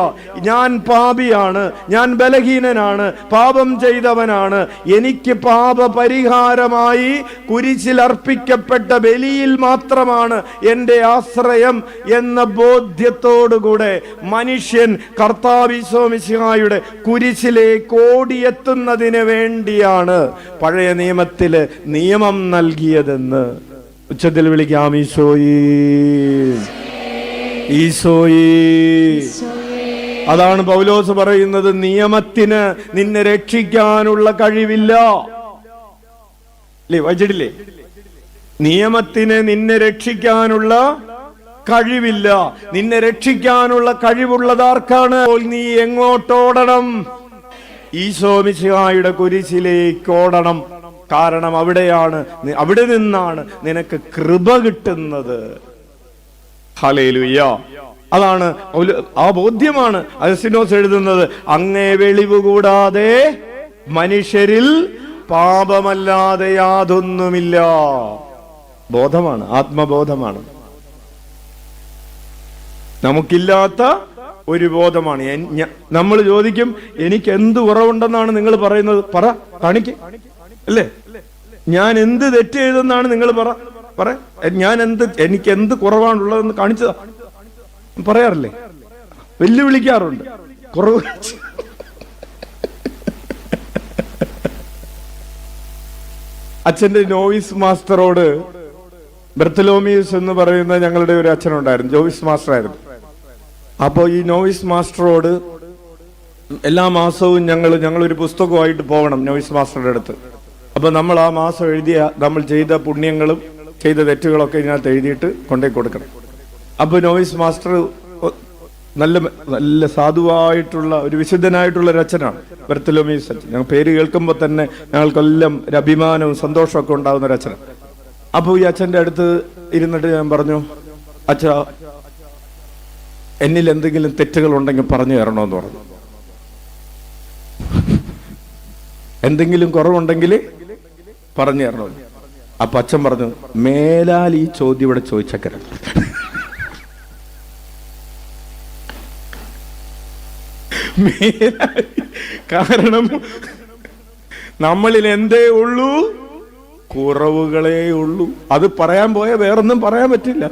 ഞാൻ പാപിയാണ്, ഞാൻ ബലഹീനനാണ്, പാപം ചെയ്തവനാണ്, എനിക്ക് പാപ പരിഹാരമായി കുരിശിൽ അർപ്പിക്കപ്പെട്ട ബലിയിൽ മാത്രമാണ് എൻ്റെ ആശ്രയം എന്ന ബോധ്യത്തോടുകൂടെ മനുഷ്യൻ കർത്താവ് ഈശോ മിശിഹായുടെ കുരിശിലേക്ക് ഓടിയെത്തുന്നതിന് വേണ്ടിയാണ് പഴയ നിയമത്തില് നിയമം നൽകിയതെന്ന് ഉച്ചത്തിൽ വിളിക്കാം. ഈശോയേ, ഈശോയേ. അതാണ് പൗലോസ് പറയുന്നത്, നിയമത്തിന് നിന്നെ രക്ഷിക്കാനുള്ള കഴിവില്ല. അല്ലേ, വായിച്ചിട്ടില്ലേ? നിയമത്തിന് നിന്നെ രക്ഷിക്കാനുള്ള കഴിവില്ല. നിന്നെ രക്ഷിക്കാനുള്ള കഴിവുള്ളതാർക്കാണ്? നീ എങ്ങോട്ടോടണം? ഈശോ മിശിഹായുടെ കുരിശിലേക്ക് ഓടണം. കാരണം അവിടെ നിന്നാണ് നിനക്ക് കൃപ കിട്ടുന്നത്. ഹല്ലേലൂയ. അതാണ് ആ ബോധ്യമാണ് അഗസ്തീനോസ് എഴുതുന്നത്. അങ്ങേ വെളിവ് കൂടാതെ മനുഷ്യരിൽ പാപമല്ലാതെ യാതൊന്നുമില്ല. ബോധമാണ്, ആത്മബോധമാണ്, നമുക്കില്ലാത്ത ഒരു ബോധമാണ്. നമ്മൾ ചോദിക്കും, എനിക്ക് എന്ത് കുറവുണ്ടെന്നാണ് നിങ്ങൾ പറയുന്നത്? പറ, കാണിക്ക്, അല്ലേ? ഞാൻ എന്ത് തെറ്റ് ചെയ്തെന്നാണ് നിങ്ങൾ പറ. എനിക്ക് എന്ത് കുറവാണുള്ളതെന്ന് കാണിച്ചതാ പറയാറില്ലേ? വെല്ലുവിളിക്കാറുണ്ട്. കുറവ് അച്ഛന്റെ നോവിസ് മാസ്റ്ററോട്, ബർത്തലോമിയൂസ് എന്ന് പറയുന്ന ഞങ്ങളുടെ ഒരു അച്ഛനുണ്ടായിരുന്നു, നോവിസ് മാസ്റ്റർ ആയിരുന്നു. അപ്പോൾ ഈ നോവിസ് മാസ്റ്ററോട് എല്ലാ മാസവും ഞങ്ങളൊരു പുസ്തകമായിട്ട് പോകണം നോവിസ് മാസ്റ്ററുടെ അടുത്ത്. അപ്പൊ നമ്മൾ ആ മാസം നമ്മൾ ചെയ്ത പുണ്യങ്ങളും ചെയ്ത തെറ്റുകളൊക്കെ ഇതിനകത്ത് എഴുതിയിട്ട് കൊണ്ടേ കൊടുക്കണം. അപ്പൊ നോവിസ് മാസ്റ്റർ നല്ല സാധുവായിട്ടുള്ള ഒരു വിശുദ്ധനായിട്ടുള്ള ഒരു അച്ഛനാണ് ബർത്തലോമിയൂസ് അച്ഛൻ. ഞങ്ങൾ പേര് കേൾക്കുമ്പോൾ തന്നെ ഞങ്ങൾക്കെല്ലാം ഒരു അഭിമാനവും സന്തോഷമൊക്കെ ഉണ്ടാകുന്ന ഒരു അച്ഛനാണ്. അപ്പോൾ ഈ അച്ഛൻ്റെ അടുത്ത് ഇരുന്നിട്ട് ഞാൻ പറഞ്ഞു, അച്ഛാ, എന്നിൽ എന്തെങ്കിലും തെറ്റുകൾ ഉണ്ടെങ്കിൽ പറഞ്ഞു തരണമെന്ന് പറഞ്ഞു. എന്തെങ്കിലും കുറവുണ്ടെങ്കിൽ പറഞ്ഞു തരണമെന്ന്. അപ്പൊ അച്ഛൻ പറഞ്ഞു, മേലാൽ ഈ ചോദ്യം ഇവിടെ ചോദിച്ചേക്കരുത്. കാരണം നമ്മളിൽ എന്തേ ഉള്ളൂ? കുറവുകളേ ഉള്ളൂ. അത് പറയാൻ പോയ വേറൊന്നും പറയാൻ പറ്റില്ല.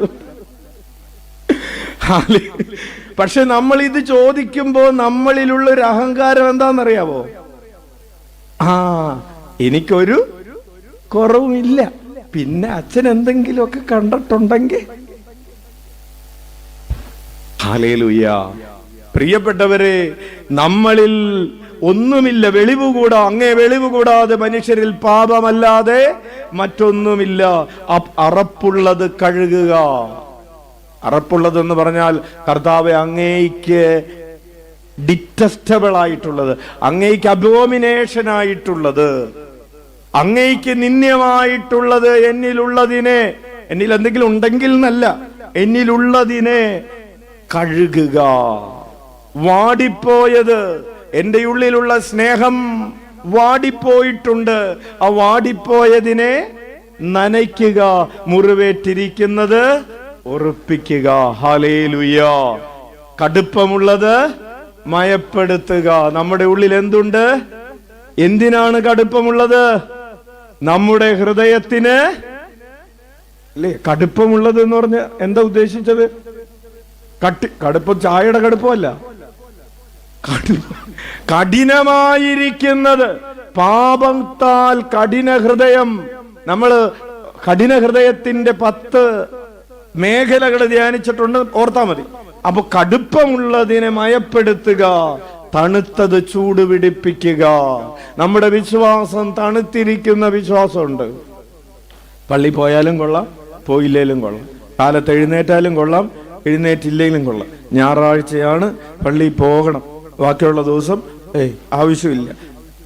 പക്ഷെ നമ്മൾ ഇത് ചോദിക്കുമ്പോ നമ്മളിലുള്ള ഒരു അഹങ്കാരം എന്താണെന്നറിയാവോ? എനിക്കൊരു കുറവുമില്ല, പിന്നെ അച്ഛൻ എന്തെങ്കിലുമൊക്കെ കണ്ടിട്ടുണ്ടെങ്കിൽ. ഹല്ലേലൂയ. പ്രിയപ്പെട്ടവരെ, നമ്മളിൽ ഒന്നുമില്ല, വെളിവുകൂടാ, അങ്ങേ വെളിവുകൂടാതെ മനുഷ്യരിൽ പാപമല്ലാതെ മറ്റൊന്നുമില്ല. അറപ്പുള്ളത് കഴുകുക. അറപ്പുള്ളതെന്ന് പറഞ്ഞാൽ കർത്താവെ, അങ്ങേക്ക് ഡിറ്റസ്റ്റബിൾ ആയിട്ടുള്ളത്, അങ്ങേക്ക് അബോമിനേഷൻ ആയിട്ടുള്ളത്, അങ്ങേക്ക് നിന്ദ്യമായിട്ടുള്ളത് എന്നിലുള്ളതിനെ, എന്നിൽ എന്തെങ്കിലും ഉണ്ടെങ്കിൽ എന്നല്ല, എന്നിലുള്ളതിനെ കഴുകുക. വാടിപ്പോയത്, എന്റെ ഉള്ളിലുള്ള സ്നേഹം വാടിപ്പോയിട്ടുണ്ട്, ആ വാടിപ്പോയതിനെ നനയ്ക്കുക, മുറിവേറ്റിരിക്കുന്നത് ഉറപ്പിക്കുക. ഹല്ലേലൂയ. കടുപ്പമുള്ളത് മയപ്പെടുത്തുക. നമ്മുടെ ഉള്ളിൽ എന്തുണ്ട്? എന്തിനാണ് കടുപ്പമുള്ളത്? നമ്മുടെ ഹൃദയത്തിന് അല്ലേ കടുപ്പമുള്ളത് എന്ന് പറഞ്ഞ എന്താ ഉദ്ദേശിച്ചത്? കടുപ്പം ചായയുടെ കടുപ്പമല്ല, കഠിനമായിരിക്കുന്നത്. പാപത്താൽ കഠിന ഹൃദയം. നമ്മള് കഠിന ഹൃദയത്തിന്റെ 10 മേഖലകൾ ധ്യാനിച്ചിട്ടുണ്ട്, ഓർത്താ മതി. അപ്പൊ കടുപ്പമുള്ളതിനെ മയപ്പെടുത്തുക, തണുത്തത് ചൂട് പിടിപ്പിക്കുക. നമ്മുടെ വിശ്വാസം തണുത്തിരിക്കുന്ന വിശ്വാസമുണ്ട്. പള്ളി പോയാലും കൊള്ളാം, പോയില്ലേലും കൊള്ളാം, കാലത്ത് എഴുന്നേറ്റാലും കൊള്ളാം, എഴുന്നേറ്റില്ലെങ്കിലും കൊള്ളാം. ഞായറാഴ്ചയാണ് പള്ളി പോകണം, ബാക്കിയുള്ള ദിവസം ആവശ്യമില്ല.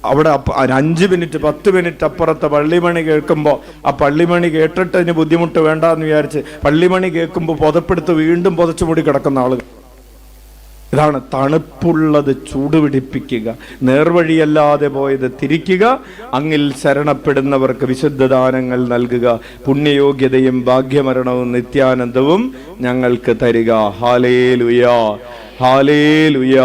അവിടെ 5 മിനിറ്റ് 10 മിനിറ്റ് അപ്പുറത്തെ പള്ളിമണി കേൾക്കുമ്പോൾ ആ പള്ളിമണി കേട്ടിട്ട് അതിന് ബുദ്ധിമുട്ട് വേണ്ടെന്ന് വിചാരിച്ച് പള്ളിമണി കേൾക്കുമ്പോൾ പുതപ്പെടുത്ത് വീണ്ടും പുതച്ചു മൂടി കിടക്കുന്ന ആളുകൾ. ഇതാണ് തണുപ്പുള്ളത് ചൂടുപിടിപ്പിക്കുക, നേർവഴിയല്ലാതെ പോയത് തിരിക്കുക, അങ്ങിൽ ശരണപ്പെടുന്നവർക്ക് വിശുദ്ധദാനങ്ങൾ നൽകുക, പുണ്യയോഗ്യതയും ഭാഗ്യമരണവും നിത്യാനന്ദവും ഞങ്ങൾക്ക് തരിക. Hallelujah, hallelujah.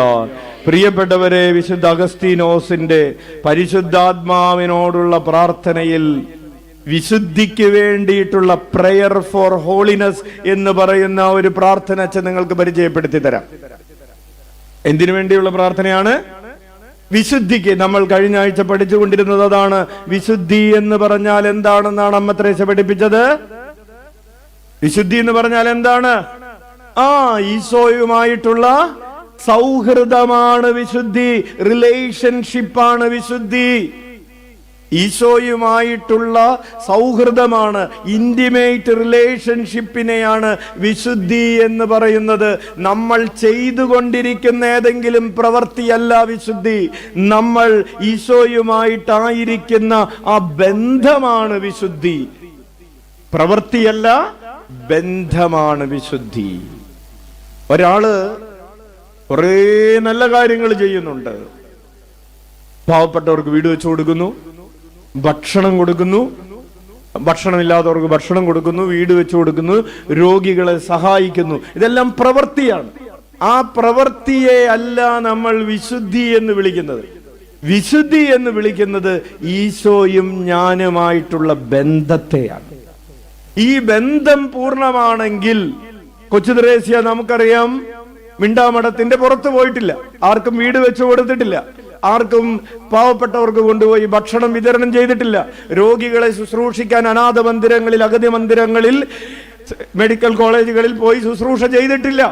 പ്രിയപ്പെട്ടവരെ, വിശുദ്ധ അഗസ്തീനോസിന്റെ പരിശുദ്ധാത്മാവിനോടുള്ള പ്രാർത്ഥനയിൽ വിശുദ്ധിക്ക് വേണ്ടിയിട്ടുള്ള പ്രയർ ഫോർ ഹോളിനെസ് എന്ന് പറയുന്ന ഒരു പ്രാർത്ഥന അച്ഛൻ നിങ്ങൾക്ക് പരിചയപ്പെടുത്തി തരാം. എന്തിനു വേണ്ടിയുള്ള പ്രാർത്ഥനയാണ്? വിശുദ്ധിക്ക്. നമ്മൾ കഴിഞ്ഞ ആഴ്ച പഠിച്ചുകൊണ്ടിരുന്നത് അതാണ്. വിശുദ്ധി എന്ന് പറഞ്ഞാൽ എന്താണെന്നാണ് അമ്മ ത്രേസ്യ പഠിപ്പിച്ചത്. വിശുദ്ധി എന്ന് പറഞ്ഞാൽ എന്താണ്? ഈശോയുമായിട്ടുള്ള സൗഹൃദമാണ് വിശുദ്ധി, റിലേഷൻഷിപ്പാണ് വിശുദ്ധി. ഈശോയുമായിട്ടുള്ള സൗഹൃദമാണ്, ഇന്റിമേറ്റ് റിലേഷൻഷിപ്പിനെയാണ് വിശുദ്ധി എന്ന് പറയുന്നത്. നമ്മൾ ചെയ്തുകൊണ്ടിരിക്കുന്ന ഏതെങ്കിലും പ്രവൃത്തിയല്ല വിശുദ്ധി, നമ്മൾ ഈശോയുമായിട്ടായിരിക്കുന്ന ആ ബന്ധമാണ് വിശുദ്ധി. പ്രവൃത്തിയല്ല, ബന്ധമാണ് വിശുദ്ധി. ഒരാള് കുറേ നല്ല കാര്യങ്ങൾ ചെയ്യുന്നുണ്ട്. പാവപ്പെട്ടവർക്ക് വീട് വെച്ചു കൊടുക്കുന്നു, ഭക്ഷണം കൊടുക്കുന്നു, ഭക്ഷണമില്ലാത്തവർക്ക് ഭക്ഷണം കൊടുക്കുന്നു, വീട് വെച്ചു കൊടുക്കുന്നു, രോഗികളെ സഹായിക്കുന്നു. ഇതെല്ലാം പ്രവൃത്തിയാണ്. ആ പ്രവൃത്തിയെ അല്ല നമ്മൾ വിശുദ്ധി എന്ന് വിളിക്കുന്നത്. വിശുദ്ധി എന്ന് വിളിക്കുന്നത് ഈശോയും ഞാനുമായിട്ടുള്ള ബന്ധത്തെയാണ്. ഈ ബന്ധം പൂർണ്ണമാണെങ്കിൽ, കൊച്ചു ത്രേസ്യ നമുക്കറിയാം, മിണ്ടാമഠത്തിന്റെ പുറത്ത് പോയിട്ടില്ല, ആർക്കും വീട് വെച്ചു കൊടുത്തിട്ടില്ല, ആർക്കും പാവപ്പെട്ടവർക്ക് കൊണ്ടുപോയി ഭക്ഷണം വിതരണം ചെയ്തിട്ടില്ല, രോഗികളെ ശുശ്രൂഷിക്കാൻ അനാഥ മന്ദിരങ്ങളിൽ, അഗതി മന്ദിരങ്ങളിൽ, മെഡിക്കൽ കോളേജുകളിൽ പോയി ശുശ്രൂഷ ചെയ്തിട്ടില്ല,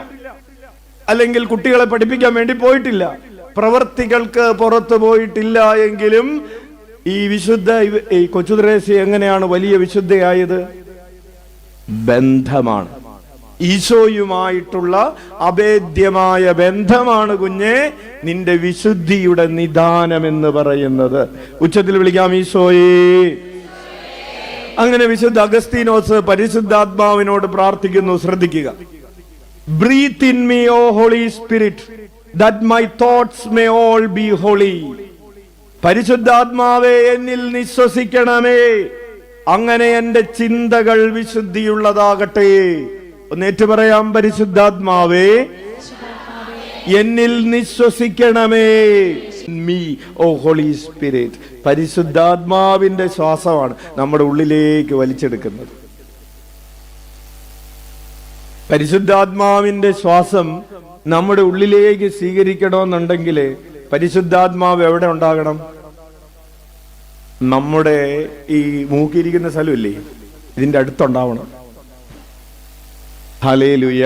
അല്ലെങ്കിൽ കുട്ടികളെ പഠിപ്പിക്കാൻ വേണ്ടി പോയിട്ടില്ല, പ്രവർത്തികൾക്ക് പുറത്തു പോയിട്ടില്ല. എങ്കിലും ഈ വിശുദ്ധ ഈ കൊച്ചു ത്രേസ്യ എങ്ങനെയാണ് വലിയ വിശുദ്ധയായത്? ബന്ധമാണ്. ഈശോയുമായിട്ടുള്ള അഭേദ്യമായ ബന്ധമാണ് കുഞ്ഞെ നിന്റെ വിശുദ്ധിയുടെ നിദാനം എന്ന് പറയുന്നത്. ഉച്ചത്തിൽ വിളിക്കാം, ഈശോയേ. അങ്ങനെ വിശുദ്ധ അഗസ്തീനോസ് പരിശുദ്ധാത്മാവിനോട് പ്രാർത്ഥിക്കുന്നു. ശ്രദ്ധിക്കുക. Breathe in me O Holy Spirit that my thoughts may all be holy. പരിശുദ്ധാത്മാവേ, എന്നിൽ നിശ്വസിക്കണമേ, അങ്ങനെ എന്റെ ചിന്തകൾ വിശുദ്ധിയുള്ളതാകട്ടെ. ഒന്നേറ്റു പറയാം, പരിശുദ്ധാത്മാവേ എന്നിൽ നിശ്വസിക്കണമേ. Me O Holy spirit. പരിശുദ്ധാത്മാവിന്റെ ശ്വാസമാണ് നമ്മുടെ ഉള്ളിലേക്ക് വലിച്ചെടുക്കുന്നത്. പരിശുദ്ധാത്മാവിന്റെ ശ്വാസം നമ്മുടെ ഉള്ളിലേക്ക് സ്വീകരിക്കണമെന്നുണ്ടെങ്കിൽ പരിശുദ്ധാത്മാവ് എവിടെ ഉണ്ടാകണം? നമ്മുടെ ഈ മൂക്കിരിക്കുന്ന സ്ഥലമില്ലേ, ഇതിന്റെ അടുത്തുണ്ടാവണം. ഹല്ലേലൂയ.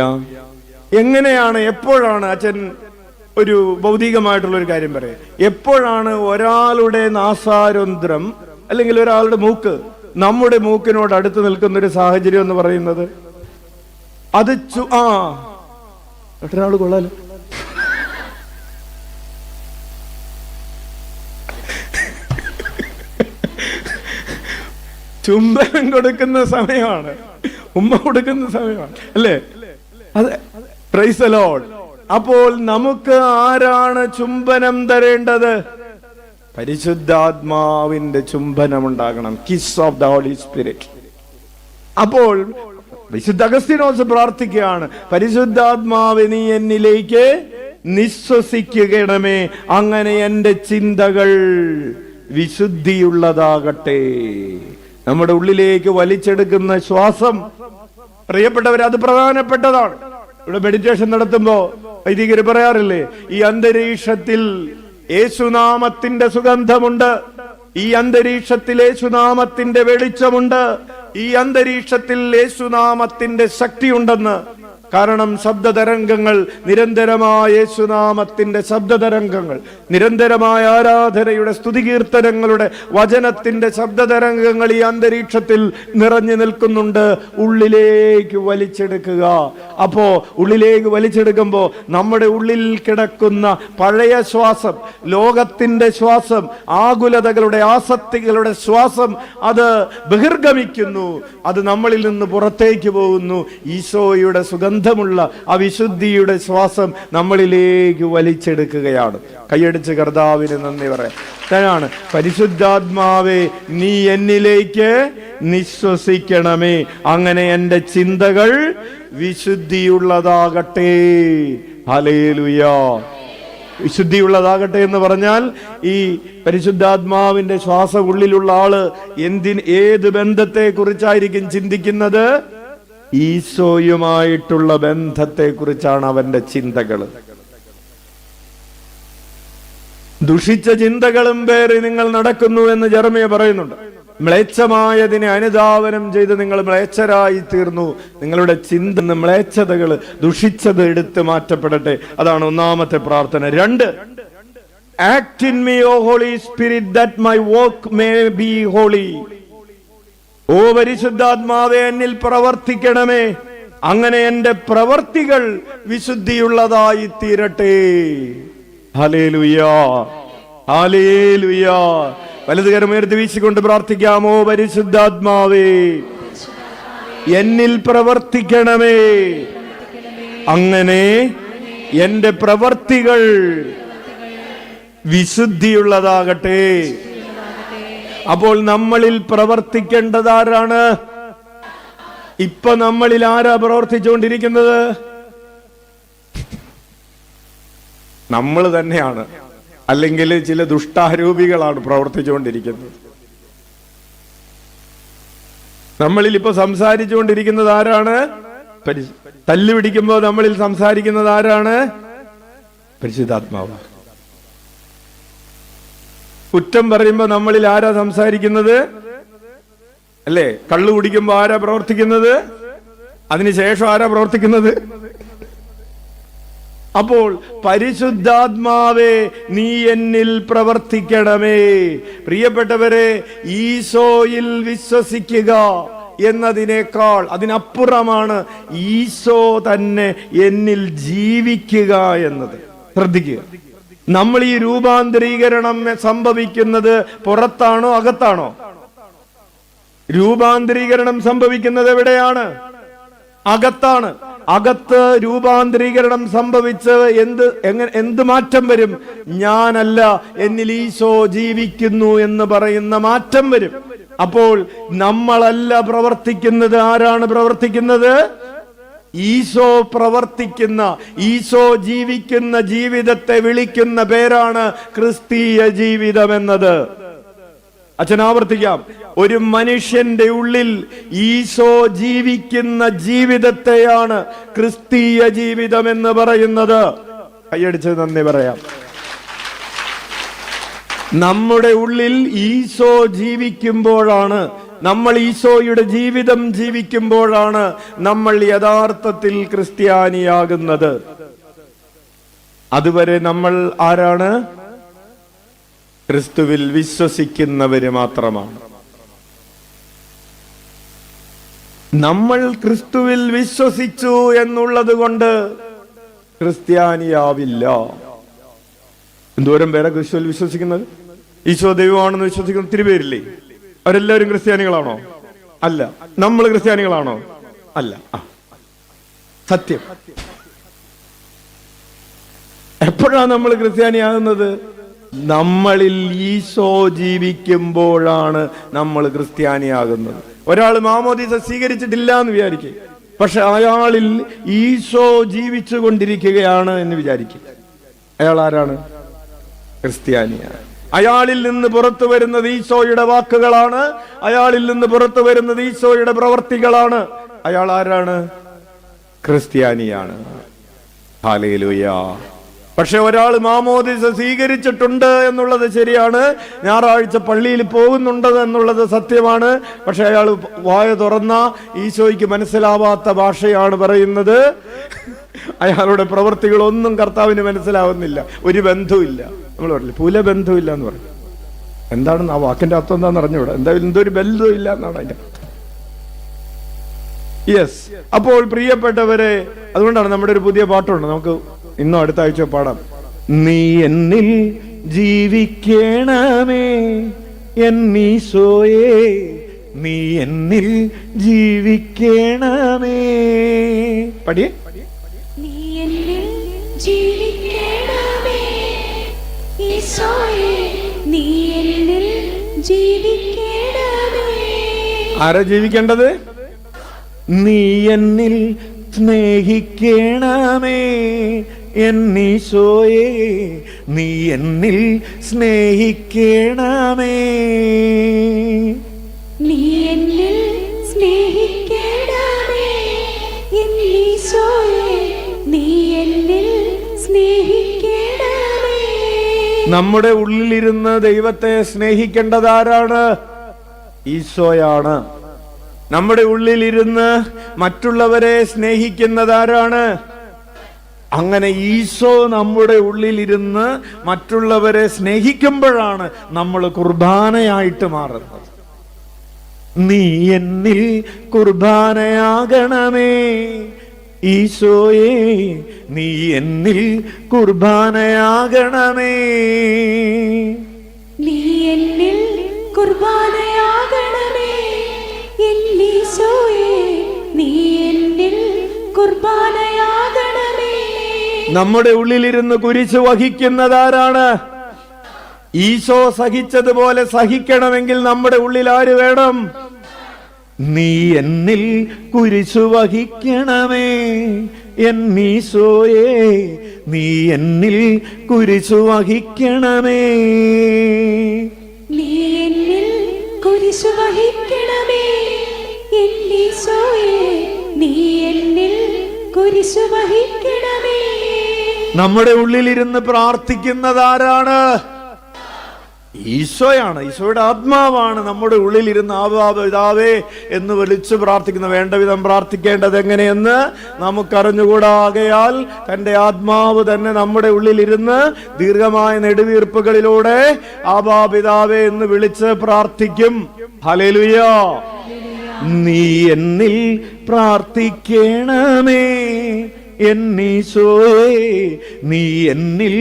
എങ്ങനെയാണ്, എപ്പോഴാണ്? അച്ഛൻ ഒരു ഭൗതികമായിട്ടുള്ള ഒരു കാര്യം പറയാം. എപ്പോഴാണ് ഒരാളുടെ നാസാരന്ധ്രം അല്ലെങ്കിൽ ഒരാളുടെ മൂക്ക് നമ്മുടെ മൂക്കിനോട് അടുത്ത് നിൽക്കുന്ന ഒരു സാഹചര്യം എന്ന് പറയുന്നത്? അത് ഒരാൾ കൊള്ളാലോ. ചുംബനം കൊടുക്കുന്ന സമയമാണ്, ഉമ്മ കൊടുക്കുന്ന സമയമാണ്, അല്ലേ? അതെ, പ്രൈസ് ദി ലോർഡ്. അപ്പോൾ നമുക്ക് ആരാണ് ചുംബനം തരേണ്ടത്? പരിശുദ്ധാത്മാവിന്റെ ചുംബനം ഉണ്ടാകണം, kiss of the Holy Spirit. അപ്പോൾ വിശുദ്ധ അഗസ്തീനോസ് പ്രാർത്ഥിക്കുകയാണ്, പരിശുദ്ധാത്മാവെ നീ എന്നിലേക്ക് നിശ്വസിക്കണമേ, അങ്ങനെ എന്റെ ചിന്തകൾ വിശുദ്ധിയുള്ളതാകട്ടെ. നമ്മുടെ ഉള്ളിലേക്ക് വലിച്ചെടുക്കുന്ന ശ്വാസം, പ്രിയപ്പെട്ടവർ, അത് പ്രധാനപ്പെട്ടതാണ്. ഇവിടെ മെഡിറ്റേഷൻ നടത്തുമ്പോ വൈദികര് പറയാറില്ലേ, ഈ അന്തരീക്ഷത്തിൽ യേശുനാമത്തിന്റെ സുഗന്ധമുണ്ട്, ഈ അന്തരീക്ഷത്തിൽ യേശുനാമത്തിന്റെ വെളിച്ചമുണ്ട്, ഈ അന്തരീക്ഷത്തിൽ യേശുനാമത്തിന്റെ ശക്തിയുണ്ടെന്ന്. കാരണം ശബ്ദതരംഗങ്ങൾ, നിരന്തരമായ യേശുനാമത്തിന്റെ ശബ്ദതരംഗങ്ങൾ, നിരന്തരമായ ആരാധനയുടെ സ്തുതികീർത്തനങ്ങളുടെ വചനത്തിന്റെ ശബ്ദതരംഗങ്ങൾ ഈ അന്തരീക്ഷത്തിൽ നിറഞ്ഞു നിൽക്കുന്നുണ്ട്. ഉള്ളിലേക്ക് വലിച്ചെടുക്കുക. അപ്പോ ഉള്ളിലേക്ക് വലിച്ചെടുക്കുമ്പോ നമ്മുടെ ഉള്ളിൽ കിടക്കുന്ന പഴയ ശ്വാസം, ലോകത്തിന്റെ ശ്വാസം, ആകുലതകളുടെ, ആസക്തികളുടെ ശ്വാസം, അത് ബഹിർഗമിക്കുന്നു. അത് നമ്മളിൽ നിന്ന് പുറത്തേക്ക് പോകുന്നു. ഈശോയുടെ സുഗന്ധമുള്ള ആ വിശുദ്ധിയുടെ ശ്വാസം നമ്മളിലേക്ക് വലിച്ചെടുക്കുകയാണ്. കൈയടിച്ച് കർത്താവിന് നന്ദി പറയാം. അതാണ് പരിശുദ്ധാത്മാവേ നീ എന്നിലേക്ക് നിശ്വസിക്കണമേ, അങ്ങനെ എന്റെ ചിന്തകൾ വിശുദ്ധിയുള്ളതാകട്ടെ. ഹല്ലേലൂയ. വിശുദ്ധിയുള്ളതാകട്ടെ എന്ന് പറഞ്ഞാൽ ഈ പരിശുദ്ധാത്മാവിന്റെ ശ്വാസം ഉള്ളിലുള്ള ആള് ഏത് ബന്ധത്തെ കുറിച്ചായിരിക്കും ചിന്തിക്കുന്നത്? ഈശോയുമായിട്ടുള്ള ബന്ധത്തെ കുറിച്ചാണ് അവന്റെ ചിന്തകൾ. ദുഷിച്ച ചിന്തകളും പേറി നിങ്ങൾ നടക്കുന്നു എന്ന് ജെറമ്യ പറയുന്നുണ്ട്. മ്ലേച്ഛമായതിനെ അനുധാവനം ചെയ്ത് നിങ്ങൾ മ്ലേച്ഛരായി തീർന്നു. നിങ്ങളുടെ ചിന്ത മ്ലേച്ഛതകൾ, ദുഷിച്ചത് എടുത്ത് മാറ്റപ്പെടട്ടെ. അതാണ് ഒന്നാമത്തെ പ്രാർത്ഥന. 2, act in me O Holy Spirit that my work may be holy. ഓ പരിശുദ്ധാത്മാവേ എന്നിൽ പ്രവർത്തിക്കണമേ, അങ്ങനെ എന്റെ പ്രവർത്തികൾ വിശുദ്ധിയുള്ളതായി തീരട്ടെ. ഹല്ലേലൂയാ, ഹല്ലേലൂയാ. വലതുകരം ഉയർത്തി വീശിക്കൊണ്ട് പ്രാർത്ഥിക്കാമോ? പരിശുദ്ധാത്മാവേ എന്നിൽ പ്രവർത്തിക്കണമേ, അങ്ങനെ എന്റെ പ്രവർത്തികൾ വിശുദ്ധിയുള്ളതാകട്ടെ. അപ്പോൾ നമ്മളിൽ പ്രവർത്തിക്കേണ്ടത് ആരാണ്? ഇപ്പൊ നമ്മളിൽ ആരാ പ്രവർത്തിച്ചുകൊണ്ടിരിക്കുന്നത്? നമ്മൾ തന്നെയാണ്, അല്ലെങ്കിൽ ചില ദുഷ്ടാരൂപികളാണ് പ്രവർത്തിച്ചുകൊണ്ടിരിക്കുന്നത്. നമ്മളിൽ ഇപ്പൊ സംസാരിച്ചുകൊണ്ടിരിക്കുന്നത് ആരാണ്? തല്ലു പിടിക്കുമ്പോ നമ്മളിൽ സംസാരിക്കുന്നത് ആരാണ്? പരിശുദ്ധാത്മാവ്. കുറ്റം പറയുമ്പോ നമ്മളിൽ ആരാ സംസാരിക്കുന്നത്? അല്ലേ? കള്ളു കുടിക്കുമ്പോ ആരാ പ്രവർത്തിക്കുന്നത്? അതിനുശേഷം ആരാ പ്രവർത്തിക്കുന്നത്? അപ്പോൾ പരിശുദ്ധാത്മാവേ നീ എന്നിൽ പ്രവർത്തിക്കണമേ. പ്രിയപ്പെട്ടവരെ, ഈശോയിൽ വിശ്വസിക്കുക എന്നതിനേക്കാൾ, അതിനപ്പുറമാണ് ഈശോ തന്നെ എന്നിൽ ജീവിക്കുക എന്നത്. ശ്രദ്ധിക്കുക, നമ്മൾ ഈ രൂപാന്തരീകരണം സംഭവിക്കുന്നത് പുറത്താണോ അകത്താണോ? രൂപാന്തരീകരണം സംഭവിക്കുന്നത് എവിടെയാണ്? അകത്താണ്. അകത്ത് രൂപാന്തരീകരണം സംഭവിച്ച് എന്ത് മാറ്റം വരും? ഞാനല്ല, എന്നിൽ ഈശോ ജീവിക്കുന്നു എന്ന് പറയുന്ന മാറ്റം വരും. അപ്പോൾ നമ്മളല്ല പ്രവർത്തിക്കുന്നത്. ആരാണ് പ്രവർത്തിക്കുന്നത്? ഈശോ പ്രവർത്തിക്കുന്ന, ഈശോ ജീവിക്കുന്ന ജീവിതത്തെ വിളിക്കുന്ന പേരാണ് ക്രിസ്തീയ ജീവിതം എന്നത്. അച്ഛൻ ആവർത്തിക്കാം, ഒരു മനുഷ്യന്റെ ഉള്ളിൽ ഈശോ ജീവിക്കുന്ന ജീവിതത്തെയാണ് ക്രിസ്തീയ ജീവിതം എന്ന് പറയുന്നത്. കൈയടിച്ച് നന്ദി പറയാം. നമ്മുടെ ഉള്ളിൽ ഈശോ ജീവിക്കുമ്പോഴാണ്, നമ്മൾ ഈശോയുടെ ജീവിതം ജീവിക്കുമ്പോഴാണ് നമ്മൾ യഥാർത്ഥത്തിൽ ക്രിസ്ത്യാനിയാകുന്നത്. അതുവരെ നമ്മൾ ആരാണ്? ക്രിസ്തുവിൽ വിശ്വസിക്കുന്നവര് മാത്രമാണ്. നമ്മൾ ക്രിസ്തുവിൽ വിശ്വസിച്ചു എന്നുള്ളത് കൊണ്ട് ക്രിസ്ത്യാനിയാവില്ല. എന്തോരം പേരെ ക്രിസ്തുവിൽ വിശ്വസിക്കുന്നത്? ഈശോ ദൈവമാണെന്ന് വിശ്വസിക്കുന്ന ഒത്തിരി പേരില്ലേ? അവരെല്ലാവരും ക്രിസ്ത്യാനികളാണോ? അല്ല. നമ്മൾ ക്രിസ്ത്യാനികളാണോ? അല്ല. സത്യം. എപ്പോഴാണ് നമ്മൾ ക്രിസ്ത്യാനിയാകുന്നത്? നമ്മളിൽ ഈശോ ജീവിക്കുമ്പോഴാണ് നമ്മൾ ക്രിസ്ത്യാനിയാകുന്നത്. ഒരാൾ മാമോദീസ സ്വീകരിച്ചിട്ടില്ല എന്ന് വിചാരിക്കുക, പക്ഷെ അയാളിൽ ഈശോ ജീവിച്ചു കൊണ്ടിരിക്കുകയാണ് എന്ന് വിചാരിക്കുക. അയാൾ ആരാണ്? ക്രിസ്ത്യാനിയാണ്. അയാളിൽ നിന്ന് പുറത്തു വരുന്നത് ഈശോയുടെ വാക്കുകളാണ്. അയാളിൽ നിന്ന് പുറത്തു വരുന്നത് ഈശോയുടെ പ്രവർത്തികളാണ്. അയാൾ ആരാണ്? ക്രിസ്ത്യാനിയാണ്. ഹല്ലേലൂയ. പക്ഷെ ഒരാൾ മാമോദീസ സ്വീകരിച്ചിട്ടുണ്ട് എന്നുള്ളത് ശരിയാണ്, ഞായറാഴ്ച പള്ളിയിൽ പോകുന്നുണ്ട് എന്നുള്ളത് സത്യമാണ്. പക്ഷെ അയാൾ വായ തുറന്ന ഈശോയ്ക്ക് മനസ്സിലാവാത്ത ഭാഷയാണ് പറയുന്നത്. അയാളുടെ പ്രവൃത്തികളൊന്നും കർത്താവിന് മനസ്സിലാവുന്നില്ല. ഒരു ബന്ധവുമില്ല. നമ്മൾ പറയില്ല പുല ബന്ധമില്ല എന്ന് പറയും. എന്താണെന്ന് ആ വാക്കിന്റെ അർത്ഥം എന്താണെന്ന് അറിഞ്ഞൂടാ. എന്തായാലും എന്തൊരു ബന്ധമില്ല എന്നാണ് അതിന്റെ അർത്ഥം. യെസ്. അപ്പോൾ പ്രിയപ്പെട്ടവരെ, അതുകൊണ്ടാണ് നമ്മുടെ ഒരു പുതിയ പാട്ടുണ്ട്, നമുക്ക് ഇന്നും അടുത്ത ആഴ്ച പാടാം. നീ എന്നിൽ ജീവിക്കണമേ എന്നീശോയേ, നീ എന്നിൽ ജീവിക്കണമേ. പഠിയേ. നീ എന്നിൽ ജീവിക്കണമേ ഈശോയേ, നീ എന്നിൽ ജീവിക്കണമേ. ആരാ ജീവിക്കേണ്ടത്? നീ എന്നിൽ സ്നേഹിക്കണമേ എന്നീശോയേ, നീ എന്നിൽ സ്നേഹിക്കണമേ. നീ എന്നിൽ സ്നേഹിക്കണമേ എന്നീശോയേ, നീ എന്നിൽ സ്നേഹിക്കണമേ. നമ്മുടെ ഉള്ളിലിരുന്ന് ദൈവത്തെ സ്നേഹിക്കേണ്ടത് ആരാണ്? ഈശോയാണ്. നമ്മുടെ ഉള്ളിലിരുന്ന് മറ്റുള്ളവരെ സ്നേഹിക്കുന്നത് ആരാണ്? അങ്ങനെ ഈശോ നമ്മുടെ ഉള്ളിലിരുന്ന് മറ്റുള്ളവരെ സ്നേഹിക്കുമ്പോഴാണ് നമ്മൾ കുർബാനയായിട്ട് മാറുന്നത്. നീ എന്നിൽ കുർബാനയാകണമേ ഈശോയേ, നീ എന്നിൽ കുർബാനയാകണമേ. നീ എന്നിൽ കുർബാനയാകണമേ എന്നീശോയേ, നീ എന്നിൽ കുർബാനയാകണമേ. നമ്മുടെ ഉള്ളിലിരുന്ന് കുരിശ് വഹിക്കുന്നതാരാണ്? ഈശോ സഹിച്ചതുപോലെ സഹിക്കണമെങ്കിൽ നമ്മുടെ ഉള്ളിൽ ആര് വേണം? നീ എന്നിൽ കുരിശു വഹിക്കണമേ എന്നീശോയേ, നീ എന്നിൽ കുരിശു വഹിക്കണമേ. നീ എന്നിൽ കുരിശു വഹിക്കണമേ എന്നീശോയേ, നീ എന്നിൽ കുരിശു വഹിക്കണമേ. നമ്മുടെ ഉള്ളിലിരുന്ന് പ്രാർത്ഥിക്കുന്നതാരാണ്? ഈശോയാണ്. ഈശോയുടെ ആത്മാവാണ് നമ്മുടെ ഉള്ളിലിരുന്ന് ആവാ പിതാവേ എന്ന് വിളിച്ചു പ്രാർത്ഥിക്കുന്ന. വേണ്ട വിധം പ്രാർത്ഥിക്കേണ്ടത് എങ്ങനെയെന്ന് നമുക്കറിഞ്ഞുകൂടാകയാൽ തന്റെ ആത്മാവ് തന്നെ നമ്മുടെ ഉള്ളിലിരുന്ന് ദീർഘമായ നെടുവീർപ്പുകളിലൂടെ ആവാ പിതാവേ എന്ന് വിളിച്ച് പ്രാർത്ഥിക്കും. ഹല്ലേലൂയ. നീ എന്നിൽ പ്രാർത്ഥിക്കണമേ എന്നീശോയേ, നീ എന്നിൽ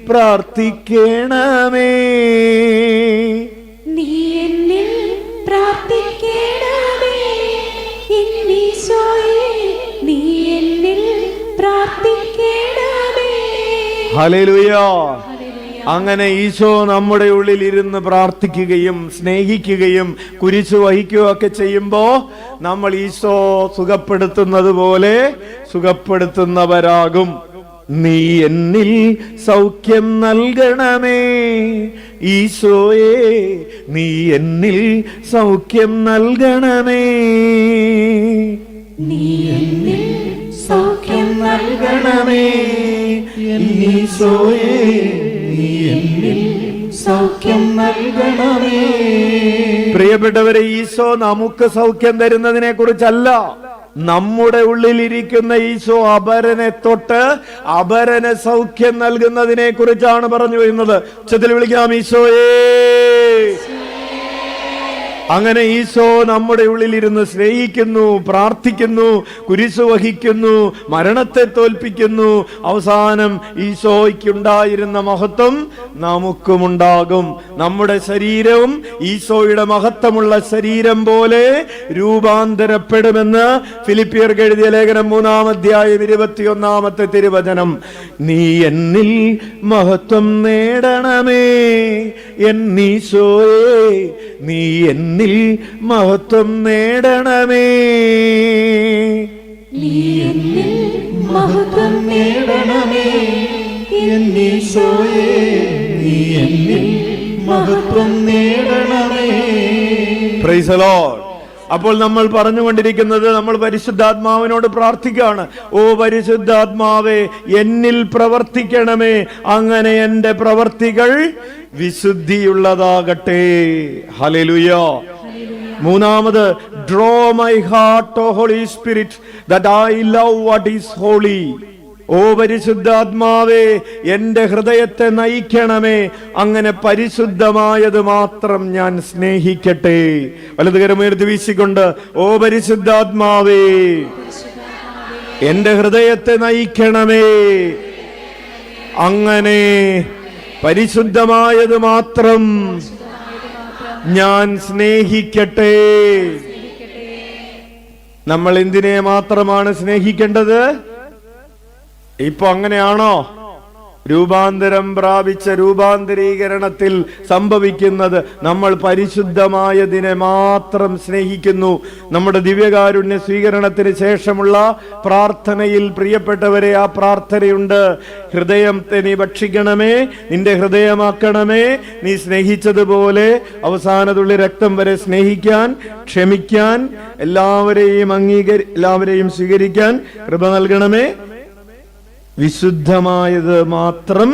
പ്രാർത്ഥിക്കണമേ. നീ എന്നിൽ പ്രാർത്ഥിക്കണമേ എന്നീശോയേ, നീ എന്നിൽ പ്രാർത്ഥിക്കണമേ. ഹല്ലേലൂയ. അങ്ങനെ ഈശോ നമ്മുടെ ഉള്ളിൽ ഇരുന്ന് പ്രാർത്ഥിക്കുകയും സ്നേഹിക്കുകയും കുരിശു വഹിക്കുകയും ഒക്കെ ചെയ്യുമ്പോ നമ്മൾ ഈശോ സുഖപ്പെടുത്തുന്നത് പോലെ സുഖപ്പെടുത്തുന്നവരാകും. നീ എന്നിൽ സൗഖ്യം നൽകണമേ ഈശോയേ, നീ എന്നിൽ സൗഖ്യം നൽകണമേ. നീ എന്നിൽ സൗഖ്യം നൽകണമേ ഈശോയേ, നീ എന്നിൽ സൗഖ്യം നൽകണമേ. പ്രിയപ്പെട്ടവരെ, ഈശോ നമുക്ക് സൗഖ്യം തരുന്നതിനെ കുറിച്ചല്ല, നമ്മുടെ ഉള്ളിലിരിക്കുന്ന ഈശോ അപരനെ തൊട്ട് അപരന് സൗഖ്യം നൽകുന്നതിനെ കുറിച്ചാണ് പറഞ്ഞു വരുന്നത്. ഉച്ചത്തിൽ വിളിക്കാം, ഈശോയേ. അങ്ങനെ ഈശോ നമ്മുടെ ഉള്ളിലിരുന്ന് സ്നേഹിക്കുന്നു, പ്രാർത്ഥിക്കുന്നു, കുരിശു വഹിക്കുന്നു, മരണത്തെ തോൽപ്പിക്കുന്നു. അവസാനം ഈശോയ്ക്കുണ്ടായിരുന്ന മഹത്വം നമുക്കുമുണ്ടാകും. നമ്മുടെ ശരീരവും ഈശോയുടെ മഹത്വമുള്ള ശരീരം പോലെ രൂപാന്തരപ്പെടുമെന്ന് ഫിലിപ്പിയർക്ക് എഴുതിയ ലേഖനം 3-ാം അധ്യായം 21-ാമത്തെ തിരുവചനം. നീ എന്നിൽ മഹത്വം നേടണമേ എന്നീശോയേ, നീ എന്നിൽ മഹത്വം നേടണമേ. നീ എന്നിൽ മഹത്വം നേടണമേ എന്നീശോയേ, നീ എന്നിൽ മഹത്വം നേടണമേ. Price the Lord. അപ്പോൾ നമ്മൾ പറഞ്ഞുകൊണ്ടിരിക്കുന്നത്, നമ്മൾ പരിശുദ്ധാത്മാവിനോട് പ്രാർത്ഥിക്കുകയാണ്. ഓ പരിശുദ്ധാത്മാവേ, എന്നിൽ പ്രവർത്തിക്കണമേ, അങ്ങനെ എൻ്റെ പ്രവർത്തികൾ വിശുദ്ധിയുള്ളതാകട്ടെ. ഹല്ലേലൂയ. മൂന്നാമത്, draw my heart O Holy Spirit that I love what is holy. ഓ പരിശുദ്ധാത്മാവേ, എന്റെ ഹൃദയത്തെ നയിക്കണമേ, അങ്ങനെ പരിശുദ്ധമായത് മാത്രം ഞാൻ സ്നേഹിക്കട്ടെ. വലതുകരമുയർത്തി വീശിക്കൊണ്ട്, ഓ പരിശുദ്ധാത്മാവേ, എന്റെ ഹൃദയത്തെ നയിക്കണമേ, അങ്ങനെ പരിശുദ്ധമായത് മാത്രം ഞാൻ സ്നേഹിക്കട്ടെ. നമ്മൾ എന്തിനെ മാത്രമാണ് സ്നേഹിക്കേണ്ടത്? ഇപ്പൊ അങ്ങനെയാണോ? രൂപാന്തരം പ്രാപിച്ച രൂപാന്തരീകരണത്തിൽ സംഭവിക്കുന്നത് നമ്മൾ പരിശുദ്ധമായതിനെ മാത്രം സ്നേഹിക്കുന്നു. നമ്മുടെ ദിവ്യകാരുണ്യ സ്വീകരണത്തിന് ശേഷമുള്ള പ്രാർത്ഥനയിൽ പ്രിയപ്പെട്ടവരെ, ആ പ്രാർത്ഥനയുണ്ട്. ഹൃദയത്തെ നീ ഭക്ഷിക്കണമേ, നിന്റെ ഹൃദയമാക്കണമേ, നീ സ്നേഹിച്ചതുപോലെ അവസാനത്തുള്ളി രക്തം വരെ സ്നേഹിക്കാൻ, ക്ഷമിക്കാൻ, എല്ലാവരെയും സ്വീകരിക്കാൻ കൃപ നൽകണമേ, വിശുദ്ധമായത് മാത്രം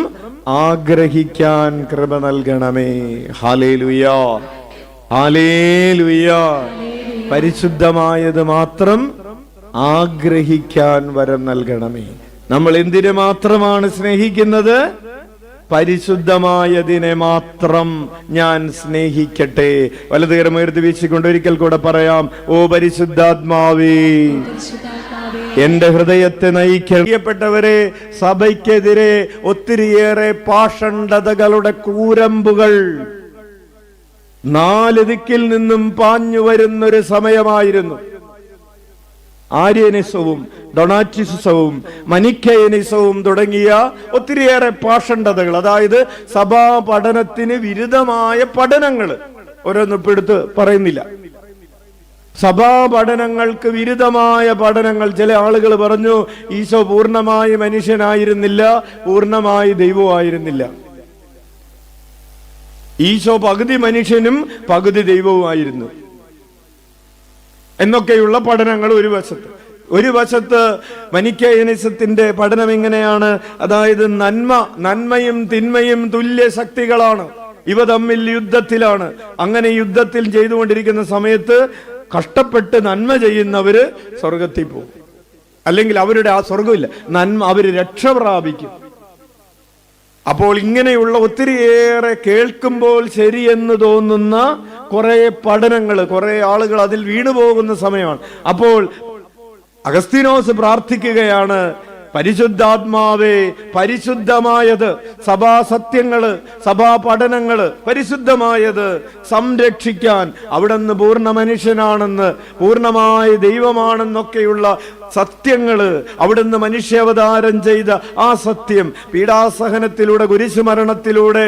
ആഗ്രഹിക്കാൻ കൃപ നൽകണമേ. Hallelujah, hallelujah. പരിശുദ്ധമായത് മാത്രം ആഗ്രഹിക്കാൻ വരം നൽകണമേ. നമ്മൾ എന്തിനെ മാത്രമാണ് സ്നേഹിക്കുന്നത്? പരിശുദ്ധമായതിനെ മാത്രം ഞാൻ സ്നേഹിക്കട്ടെ. വലതുകരം ഉയർത്തി വീശിക്കൊണ്ട് ഒരിക്കൽ കൂടെ പറയാം, ഓ പരിശുദ്ധാത്മാവേ, എന്റെ ഹൃദയത്തെ നയിക്കപ്പെട്ടവരെ, സഭയ്ക്കെതിരെ ഒത്തിരിയേറെ പാഷണ്ഡതകളുടെ കൂരമ്പുകൾ 4 ദിക്കിൽ നിന്നും പാഞ്ഞു വരുന്നൊരു സമയമായിരുന്നു. ആര്യനിസവും ഡൊണാറ്റിസവും മനിക്കയനിസവും തുടങ്ങിയ ഒത്തിരിയേറെ പാഷണ്ഡതകൾ, അതായത് സഭാ പഠനത്തിന് വിരുദ്ധമായ പഠനങ്ങൾ, ഓരോന്നിപ്പെടുത്ത് പറയുന്നില്ല. സഭാ പഠനങ്ങൾക്ക് വിരുദ്ധമായ പഠനങ്ങൾ. ചില ആളുകൾ പറഞ്ഞു, ഈശോ പൂർണ്ണമായി മനുഷ്യനായിരുന്നില്ല, പൂർണ്ണമായി ദൈവമായിരുന്നില്ല. ഈശോ പകുതി മനുഷ്യനും പകുതി ദൈവവുമായിരുന്നു എന്നൊക്കെയുള്ള പഠനങ്ങൾ ഒരു വശത്ത് മനിക്കേയനിസത്തിന്റെ പഠനം ഇങ്ങനെയാണ്. അതായത് നന്മയും തിന്മയും തുല്യ ശക്തികളാണ്, ഇവ തമ്മിൽ യുദ്ധത്തിലാണ്. അങ്ങനെ യുദ്ധത്തിൽ ചെയ്തുകൊണ്ടിരിക്കുന്ന സമയത്ത് കഷ്ടപ്പെട്ട് നന്മ ചെയ്യുന്നവര് സ്വർഗത്തിൽ പോകും, അല്ലെങ്കിൽ അവരുടെ ആ സ്വർഗമില്ല, അവര് രക്ഷ പ്രാപിക്കും. അപ്പോൾ ഇങ്ങനെയുള്ള ഒത്തിരിയേറെ കേൾക്കുമ്പോൾ ശരിയെന്ന് തോന്നുന്ന കുറെ പഠനങ്ങൾ, കുറെ ആളുകൾ അതിൽ വീണുപോകുന്ന സമയമാണ്. അപ്പോൾ അഗസ്തീനോസ് പ്രാർത്ഥിക്കുകയാണ്, പരിശുദ്ധാത്മാവേ, പരിശുദ്ധമായത്, സഭാ സത്യങ്ങള്, സഭാ പഠനങ്ങള്, പരിശുദ്ധമായത് സംരക്ഷിക്കാൻ, അവിടുന്ന് പൂർണ്ണ മനുഷ്യനാണെന്ന്, പൂർണ്ണമായ ദൈവമാണെന്നൊക്കെയുള്ള സത്യങ്ങള്, അവിടുന്ന് മനുഷ്യാവതാരം ചെയ്ത ആ സത്യം, പീഡാസഹനത്തിലൂടെ കുരിശുമരണത്തിലൂടെ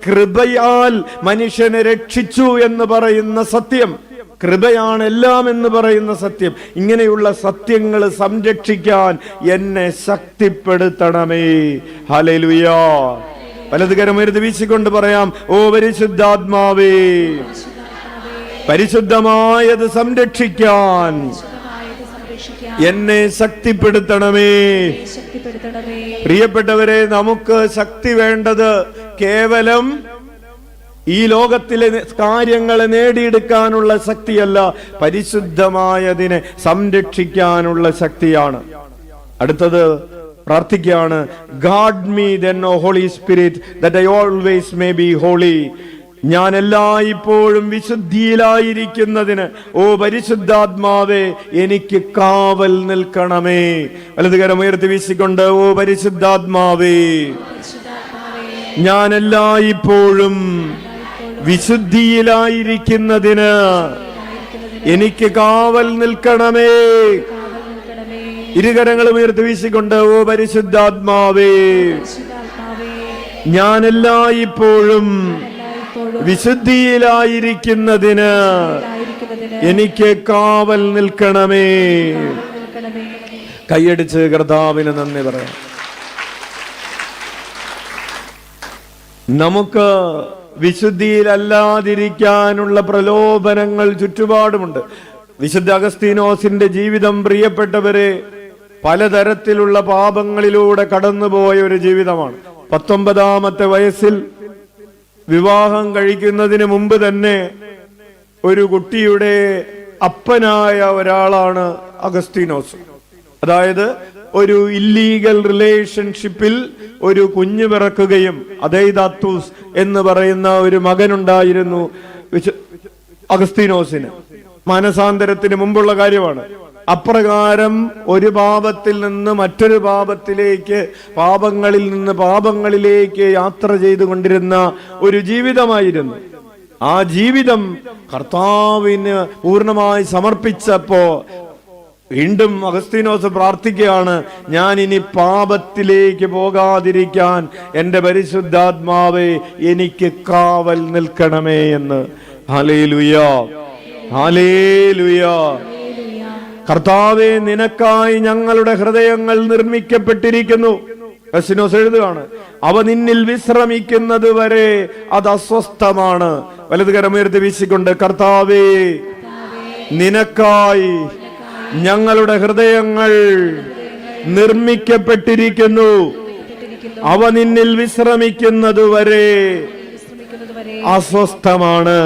കൃപയാൽ മനുഷ്യനെ രക്ഷിച്ചു എന്ന് പറയുന്ന സത്യം, കൃപയാണ് എല്ലാം എന്ന് പറയുന്ന സത്യം, ഇങ്ങനെയുള്ള സത്യങ്ങൾ സംരക്ഷിക്കാൻ എന്നെ ശക്തിപ്പെടുത്തണമേ. ഹല്ലേലൂയ. വലതുകരം ഉയർത്തി വീശിക്കൊണ്ട് പറയാം, ഓ പരിശുദ്ധാത്മാവേ, പരിശുദ്ധമായത് സംരക്ഷിക്കാൻ എന്നെ ശക്തിപ്പെടുത്തണമേ. പ്രിയപ്പെട്ടവരെ, നമുക്ക് ശക്തി വേണ്ടത് കേവലം ഈ ലോകത്തിലെ കാര്യങ്ങളെ നേടിയെടുക്കാനുള്ള ശക്തിയല്ല, പരിശുദ്ധമായതിനെ സംരക്ഷിക്കാനുള്ള ശക്തിയാണ്. അടുത്തത് പ്രാർത്ഥിക്കുകയാണ്. Guard me then O Holy Spirit that I always may be holy. ഞാൻ എല്ലായ്പ്പോഴും വിശുദ്ധിയിലായിരിക്കുന്നതിന് ഓ പരിശുദ്ധാത്മാവേ എനിക്ക് കാവൽ നിൽക്കണമേ. വലതുകരം ഉയർത്തി വീശിക്കൊണ്ട് ഓ പരിശുദ്ധാത്മാവേ ഞാൻ എല്ലായ്പ്പോഴും വിശുദ്ധിയിലായിരിക്കുന്നതിന് എനിക്ക് കാവൽ നിൽക്കണമേ. ഇരുകരങ്ങളും ഉയർത്തി വീശിക്കൊണ്ട് ഓ പരിശുദ്ധാത്മാവേ ഞാൻ എല്ലായ്പ്പോഴും വിശുദ്ധിയിലായിരിക്കുന്നതിന് എനിക്ക് കാവൽ നിൽക്കണമേ. കൈയടിച്ച് കർത്താവിന് നന്ദി പറയാം. നമുക്ക് വിശുദ്ധിയിലല്ലാതിരിക്കാനുള്ള പ്രലോഭനങ്ങൾ ചുറ്റുപാടുമുണ്ട്. വിശുദ്ധ അഗസ്തീനോസിന്റെ ജീവിതം പ്രിയപ്പെട്ടവരെ പലതരത്തിലുള്ള പാപങ്ങളിലൂടെ കടന്നുപോയ ഒരു ജീവിതമാണ്. 19-ാമത്തെ വയസ്സിൽ വിവാഹം കഴിക്കുന്നതിന് മുമ്പ് തന്നെ ഒരു കുട്ടിയുടെ അപ്പനായ ഒരാളാണ് അഗസ്തീനോസ്. അതായത് ഒരു ഇല്ലീഗൽ റിലേഷൻഷിപ്പിൽ ഒരു കുഞ്ഞ് പിറക്കുകയും അദൈദാത്തൂസ് എന്ന് പറയുന്ന ഒരു മകനുണ്ടായിരുന്നു അഗസ്തീനോസിന്. മാനസാന്തരത്തിന് മുമ്പുള്ള കാര്യമാണ്. അപ്രകാരം ഒരു പാപത്തിൽ നിന്ന് മറ്റൊരു പാപത്തിലേക്ക്, പാപങ്ങളിൽ നിന്ന് പാപങ്ങളിലേക്ക് യാത്ര ചെയ്തുകൊണ്ടിരുന്ന ഒരു ജീവിതമായിരുന്നു. ആ ജീവിതം കർത്താവിന് പൂർണ്ണമായി സമർപ്പിച്ചപ്പോ വീണ്ടും അഗസ്തീനോസ് പ്രാർത്ഥിക്കുകയാണ്, ഞാൻ ഇനി പാപത്തിലേക്ക് പോകാതിരിക്കാൻ എന്റെ പരിശുദ്ധാത്മാവേ എനിക്ക് കാവൽ നിൽക്കണമേ എന്ന്. ഹല്ലേലൂയാ, ഹല്ലേലൂയാ. കർത്താവേ നിനക്കായി ഞങ്ങളുടെ ഹൃദയങ്ങൾ നിർമ്മിക്കപ്പെട്ടിരിക്കുന്നു. അഗസ്തീനോസ് എഴുതുകയാണ്, അവ നിന്നിൽ വിശ്രമിക്കുന്നത് വരെ അത് അസ്വസ്ഥമാണ്. വലതുകരം ഉയർത്തി വീശിക്കൊണ്ട് കർത്താവേ നിനക്കായി ഞങ്ങളുടെ ഹൃദയങ്ങൾ നിർമ്മിക്കപ്പെട്ടിരിക്കുന്നു, അവ നിന്നിൽ വിശ്രമിക്കുന്നത് വരെ അസ്വസ്ഥമാണ്.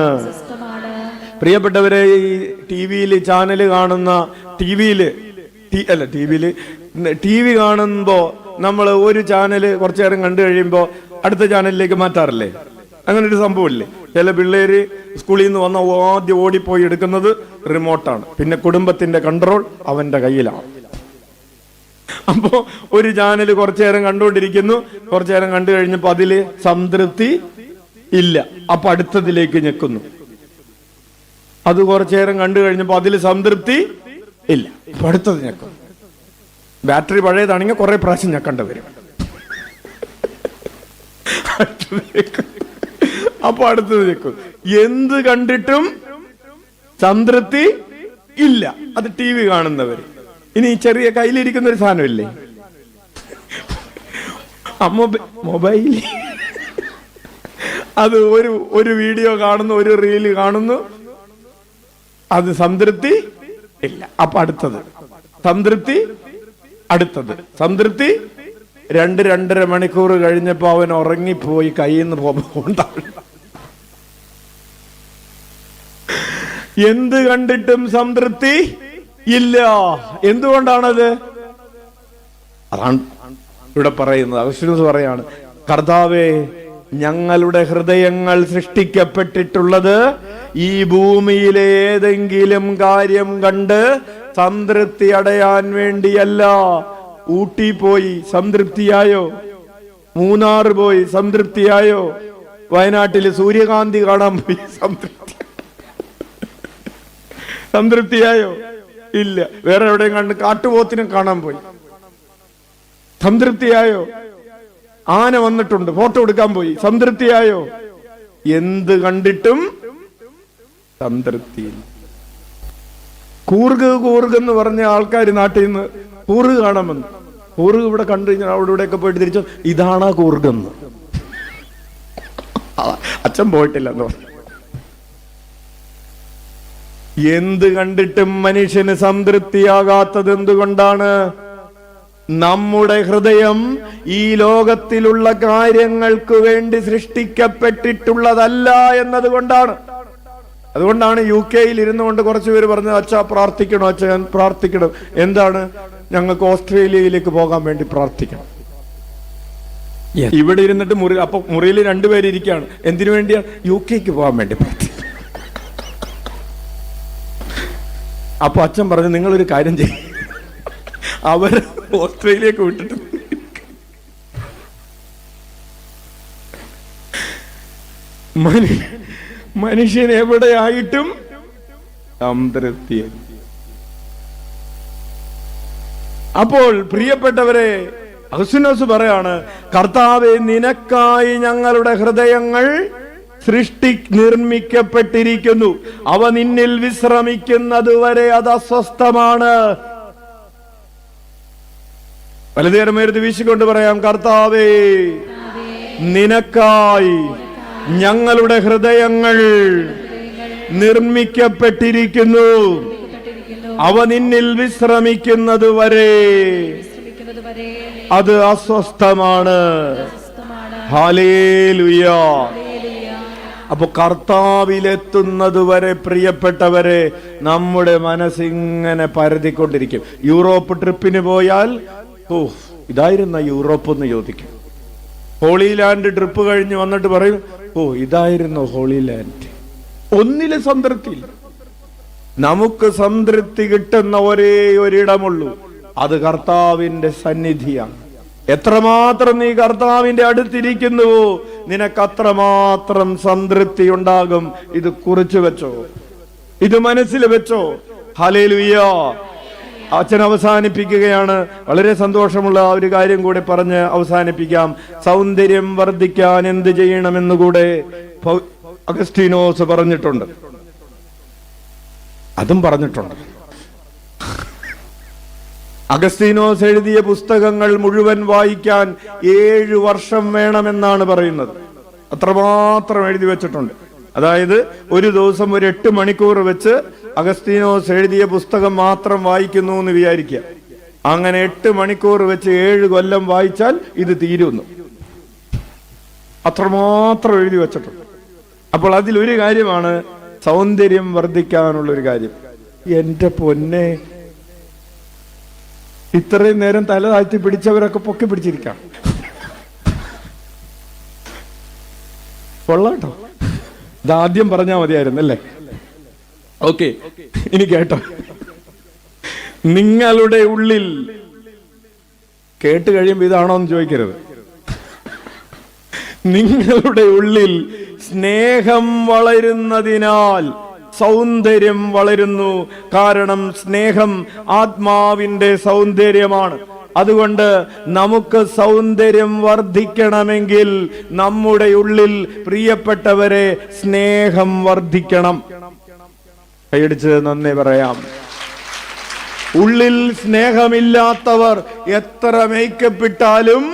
പ്രിയപ്പെട്ടവരെ, ഈ ടിവിയിൽ ചാനൽ കാണുന്ന ടി വി കാണുമ്പോ നമ്മൾ ഒരു ചാനല് കുറച്ചു നേരം കണ്ടു കഴിയുമ്പോ അടുത്ത ചാനലിലേക്ക് മാറ്റാറില്ലേ? അങ്ങനെ ഒരു സംഭവമില്ലേ? ചില പിള്ളേര് സ്കൂളിൽ നിന്ന് വന്ന ആദ്യം ഓടിപ്പോയി എടുക്കുന്നത് റിമോട്ടാണ്. പിന്നെ കുടുംബത്തിന്റെ കൺട്രോൾ അവന്റെ കയ്യിലാണ്. അപ്പോ ഒരു ചാനൽ കുറച്ചു നേരം കണ്ടുകൊണ്ടിരിക്കുന്നു, കുറച്ചു നേരം കണ്ടു കഴിഞ്ഞപ്പോ അതില് സംതൃപ്തി ഇല്ല, അപ്പൊ അടുത്തതിലേക്ക് ഞെക്കുന്നു. അത് കുറച്ചു നേരം കണ്ടു കഴിഞ്ഞപ്പോ അതിൽ സംതൃപ്തി ഇല്ല, അപ്പൊ അടുത്തത് ഞെക്കും. ബാറ്ററി പഴയതാണെങ്കിൽ കുറെ പ്രാവശ്യം ഞെക്കേണ്ടി വരും. അപ്പൊ അടുത്തത് ഞെക്കും. എന്ത് കണ്ടിട്ടും സംതൃപ്തി ഇല്ല. അത് ടി വി കാണുന്നവര്. ഇനി ചെറിയ കയ്യിലിരിക്കുന്ന ഒരു സാധനമില്ലേ, മൊബൈൽ, അത് ഒരു വീഡിയോ കാണുന്നു, ഒരു റീല് കാണുന്നു, അത് സംതൃപ്തി ഇല്ല. അപ്പൊ അടുത്തത് സംതൃപ്തി, അടുത്തത് സംതൃപ്തി. 2-2.5 മണിക്കൂർ കഴിഞ്ഞപ്പോ അവൻ ഉറങ്ങിപ്പോയി, കയ്യിൽ നിന്ന് പോകുന്നുണ്ടാവും. എന്ത് കണ്ടിട്ടും സംതൃപ്തി ഇല്ല. എന്തുകൊണ്ടാണത്? അതാണ് ഇവിടെ പറയുന്നത്. അഗസ്തീനോസ് പറയാണ്, കർത്താവേ ഞങ്ങളുടെ ഹൃദയങ്ങൾ സൃഷ്ടിക്കപ്പെട്ടിട്ടുള്ളത് ഈ ഭൂമിയിലെ ഏതെങ്കിലും കാര്യം കണ്ട് സംതൃപ്തി അടയാൻ വേണ്ടിയല്ല. ഊട്ടി പോയി സംതൃപ്തിയായോ? മൂന്നാർ പോയി സംതൃപ്തിയായോ? വയനാട്ടില് സൂര്യകാന്തി കാണാൻ പോയി സംതൃപ്തിയായോ? ഇല്ല. വേറെ എവിടെയും കണ്ട് കാട്ടുപോത്തിനെ കാണാൻ പോയി സംതൃപ്തിയായോ? ആന വന്നിട്ടുണ്ട്, ഫോട്ടോ എടുക്കാൻ പോയി സംതൃപ്തിയായോ? എന്ത് കണ്ടിട്ടും സംതൃപ്തിയില്ല. കൂർഗ് എന്ന് പറഞ്ഞ ആൾക്കാർ നാട്ടിൽ നിന്ന് കൂർഗ് കാണാമെന്ന്. കൂർഗ് ഇവിടെ കണ്ടു കഴിഞ്ഞാൽ അവിടെ ഇവിടെയൊക്കെ പോയിട്ട് തിരിച്ചു, ഇതാണാ കൂർഗെന്ന്. അച്ഛൻ പോയിട്ടില്ലെന്ന് പറഞ്ഞു. എന്ത് കണ്ടിട്ടും മനുഷ്യന് സംതൃപ്തിയാകാത്തത് എന്തുകൊണ്ടാണ്? നമ്മുടെ ഹൃദയം ഈ ലോകത്തിലുള്ള കാര്യങ്ങൾക്ക് വേണ്ടി സൃഷ്ടിക്കപ്പെട്ടിട്ടുള്ളതല്ല എന്നതുകൊണ്ടാണ്. അതുകൊണ്ടാണ് UK ഇരുന്നു കൊണ്ട് കുറച്ചു പേര് പറഞ്ഞത്, അച്ഛാ പ്രാർത്ഥിക്കണോ, അച്ഛാ ഞാൻ പ്രാർത്ഥിക്കണം. എന്താണ്? ഞങ്ങൾക്ക് ഓസ്ട്രേലിയയിലേക്ക് പോകാൻ വേണ്ടി പ്രാർത്ഥിക്കണം. ഇവിടെ ഇരുന്നിട്ട് മുറിയിൽ രണ്ടുപേര് ഇരിക്കുകയാണ്. എന്തിനു വേണ്ടിയാണ്? UK പോകാൻ വേണ്ടി പ്രാർത്ഥിക്കണം. അപ്പൊ അച്ഛൻ പറഞ്ഞു, നിങ്ങളൊരു കാര്യം ചെയ്യും, അവർ ഓസ്ട്രേലിയക്ക് വിട്ടിട്ട് മനുഷ്യൻ എവിടെയായിട്ടും സംതൃപ്തി. അപ്പോൾ പ്രിയപ്പെട്ടവരെ, അഗസ്തീനോസ് പറയാണ്, കർത്താവേ, നിനക്കായി ഞങ്ങളുടെ ഹൃദയങ്ങൾ നിർമ്മിക്കപ്പെട്ടിരിക്കുന്നു. അവ നിന്നിൽ വിശ്രമിക്കുന്നത് വരെ അത് അസ്വസ്ഥമാണ്. വലതുകരമേർത്ത് വീശിക്കൊണ്ട് പറയാം, കർത്താവേ, നിനക്കായി ഞങ്ങളുടെ ഹൃദയങ്ങൾ നിർമ്മിക്കപ്പെട്ടിരിക്കുന്നു. അവ നിന്നിൽ വിശ്രമിക്കുന്നത് വരെ അത് അസ്വസ്ഥമാണ്. ഹല്ലേലൂയ. അപ്പൊ കർത്താവിലെത്തുന്നത് വരെ പ്രിയപ്പെട്ടവരെ നമ്മുടെ മനസ്സിങ്ങനെ പരതിക്കൊണ്ടിരിക്കും. യൂറോപ്പ് ട്രിപ്പിന് പോയാൽ, ഓ ഇതായിരുന്ന യൂറോപ്പ് എന്ന് ചോദിക്കും. ഹോളി ലാൻഡ് ട്രിപ്പ് കഴിഞ്ഞ് വന്നിട്ട് പറയും, ഓ ഇതായിരുന്നു ഹോളി ലാൻഡ്. ഒന്നിലും സംതൃപ്തി. നമുക്ക് സംതൃപ്തി കിട്ടുന്ന ഒരേ ഒരിടമുള്ളൂ, അത് കർത്താവിന്റെ സന്നിധിയാണ്. എത്രമാത്രം നീ കർത്താവിന്റെ അടുത്തിരിക്കുന്നുവോ നിനക്ക് അത്രമാത്രം സംതൃപ്തി ഉണ്ടാകും. ഇത് കുറിച്ചു വെച്ചോ, ഇത് മനസ്സിൽ വെച്ചോ. ഹല്ലേലൂയ. അച്ഛൻ അവസാനിപ്പിക്കുകയാണ്. വളരെ സന്തോഷമുള്ള ഒരു കാര്യം കൂടെ പറഞ്ഞ് അവസാനിപ്പിക്കാം. സൗന്ദര്യം വർദ്ധിക്കാൻ എന്ത് ചെയ്യണമെന്ന് കൂടെ അഗസ്തീനോസ് പറഞ്ഞിട്ടുണ്ട്. അതും പറഞ്ഞിട്ടുണ്ട്. അഗസ്തീനോസ് എഴുതിയ പുസ്തകങ്ങൾ മുഴുവൻ വായിക്കാൻ 7 വർഷം വേണമെന്നാണ് പറയുന്നത്. അത്രമാത്രം എഴുതി വെച്ചിട്ടുണ്ട്. അതായത് ഒരു ദിവസം ഒരു 8 മണിക്കൂർ വെച്ച് അഗസ്തീനോസ് എഴുതിയ പുസ്തകം മാത്രം വായിക്കുന്നു എന്ന് വിചാരിക്കുക. അങ്ങനെ 8 മണിക്കൂർ വെച്ച് 7 കൊല്ലം വായിച്ചാൽ ഇത് തീരുന്നു. അത്രമാത്രം എഴുതി വെച്ചിട്ടുണ്ട്. അപ്പോൾ അതിലൊരു കാര്യമാണ് സൗന്ദര്യം വർദ്ധിക്കാനുള്ളൊരു കാര്യം. എന്റെ പൊന്നെ, ഇത്രയും നേരം തല താഴ്ത്തി പിടിച്ചവരൊക്കെ പൊക്കി പിടിച്ചിരിക്കാം. കൊള്ളാട്ടോ. ഇതാദ്യം പറഞ്ഞാൽ മതിയായിരുന്നു അല്ലേ? ഓക്കെ, ഇനി കേട്ടോ. നിങ്ങളുടെ ഉള്ളിൽ, കേട്ട് കഴിയുമ്പോൾ ഇതാണോ എന്ന് ചോദിക്കരുത്, നിങ്ങളുടെ ഉള്ളിൽ സ്നേഹം വളരുന്നതിനാൽ സൗന്ദര്യം വളരുന്നു. കാരണം സ്നേഹം ആത്മാവിന്റെ സൗന്ദര്യമാണ്. അതുകൊണ്ട് നമുക്ക് സൗന്ദര്യം വർദ്ധിക്കണമെങ്കിൽ നമ്മുടെ ഉള്ളിൽ പ്രിയപ്പെട്ടവരെ സ്നേഹം വർദ്ധിക്കണം. കൈയടിച്ച് നന്ദി പറയാം. ഉള്ളിൽ സ്നേഹമില്ലാത്തവർ എത്ര മേക്കപ്പ് ഇട്ടാലും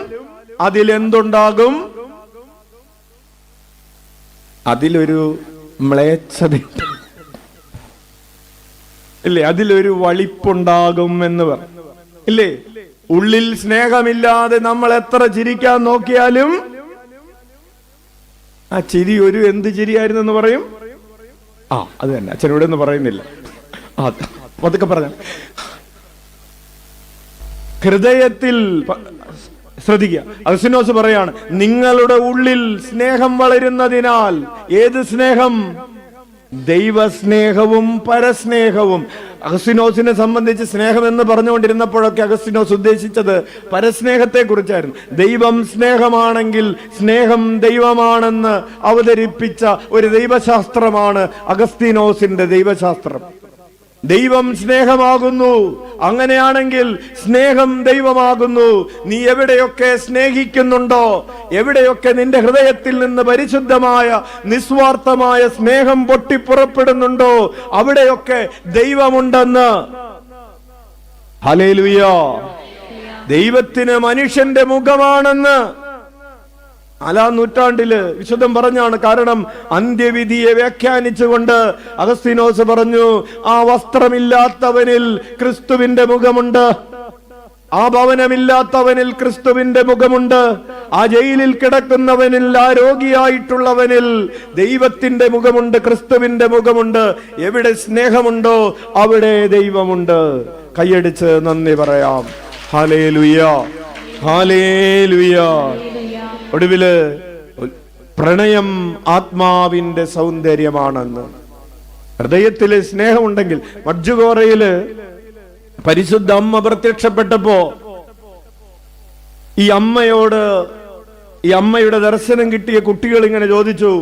അതിലെന്തുണ്ടാകും? അതിലൊരു മ്ലേച്ഛത ഇല്ലേ? അതിലൊരു വളിപ്പുണ്ടാകും എന്ന് പറ ഇല്ലേ? ഉള്ളിൽ സ്നേഹമില്ലാതെ നമ്മൾ എത്ര ചിരിക്കാൻ നോക്കിയാലും ആ ചിരി ഒരു എന്ത് ചിരിയായിരുന്നെന്ന് പറയും. അത് തന്നെ, അച്ഛനോട് ഒന്നും പറയുന്നില്ല. അതൊക്കെ പറഞ്ഞ ഹൃദയത്തിൽ ശ്രദ്ധിക്കുക. അഗസ്തീനോസ് പറയാണ്, നിങ്ങളുടെ ഉള്ളിൽ സ്നേഹം വളരുന്നതിനാൽ. ഏത് സ്നേഹം? ദൈവസ്നേഹവും പരസ്നേഹവും. അഗസ്തീനോസിനെ സംബന്ധിച്ച് സ്നേഹം എന്ന് പറഞ്ഞുകൊണ്ടിരുന്നപ്പോഴൊക്കെ അഗസ്തീനോസ് ഉദ്ദേശിച്ചത് പരസ്നേഹത്തെ കുറിച്ചായിരുന്നു. ദൈവം സ്നേഹമാണെങ്കിൽ സ്നേഹം ദൈവമാണെന്ന് അവതരിപ്പിച്ച ഒരു ദൈവശാസ്ത്രമാണ് അഗസ്തീനോസിന്റെ ദൈവശാസ്ത്രം. ദൈവം സ്നേഹമാകുന്നു. അങ്ങനെയാണെങ്കിൽ സ്നേഹം ദൈവമാകുന്നു. നീ എവിടെയൊക്കെ സ്നേഹിക്കുന്നുണ്ടോ, എവിടെയൊക്കെ നിന്റെ ഹൃദയത്തിൽ നിന്ന് പരിശുദ്ധമായ നിസ്വാർത്ഥമായ സ്നേഹം പൊട്ടിപ്പുറപ്പെടുന്നുണ്ടോ, അവിടെയൊക്കെ ദൈവമുണ്ടെന്ന്. ഹല്ലേലൂയ. ദൈവത്തിന് മനുഷ്യന്റെ മുഖമാണെന്ന് 4-ാം നൂറ്റാണ്ടില് വിശുദ്ധം പറഞ്ഞാണ്. കാരണം അന്ത്യവിധിയെ വ്യാഖ്യാനിച്ചുകൊണ്ട് അഗസ്തീനോസ് പറഞ്ഞു, ആ വസ്ത്രമില്ലാത്തവനിൽ ക്രിസ്തുവിന്റെ മുഖമുണ്ട്. ആ ഭവനമില്ലാത്തവനിൽ ക്രിസ്തുവിന്റെ മുഖമുണ്ട്. ആ ജയിലിൽ കിടക്കുന്നവനിൽ, ആ രോഗിയായിട്ടുള്ളവനിൽ ദൈവത്തിന്റെ മുഖമുണ്ട്, ക്രിസ്തുവിന്റെ മുഖമുണ്ട്. എവിടെ സ്നേഹമുണ്ടോ അവിടെ ദൈവമുണ്ട്. കൈയടിച്ച് നന്ദി പറയാം. Hallelujah, hallelujah. ഒടുവില് പ്രണയം ആത്മാവിന്റെ സൗന്ദര്യമാണെന്ന്. ഹൃദയത്തില് സ്നേഹമുണ്ടെങ്കിൽ, മഡ്ജുഗോറയില് പരിശുദ്ധ അമ്മ പ്രത്യക്ഷപ്പെട്ടപ്പോ ഈ അമ്മയുടെ ദർശനം കിട്ടിയ കുട്ടികൾ ഇങ്ങനെ ചോദിച്ചു,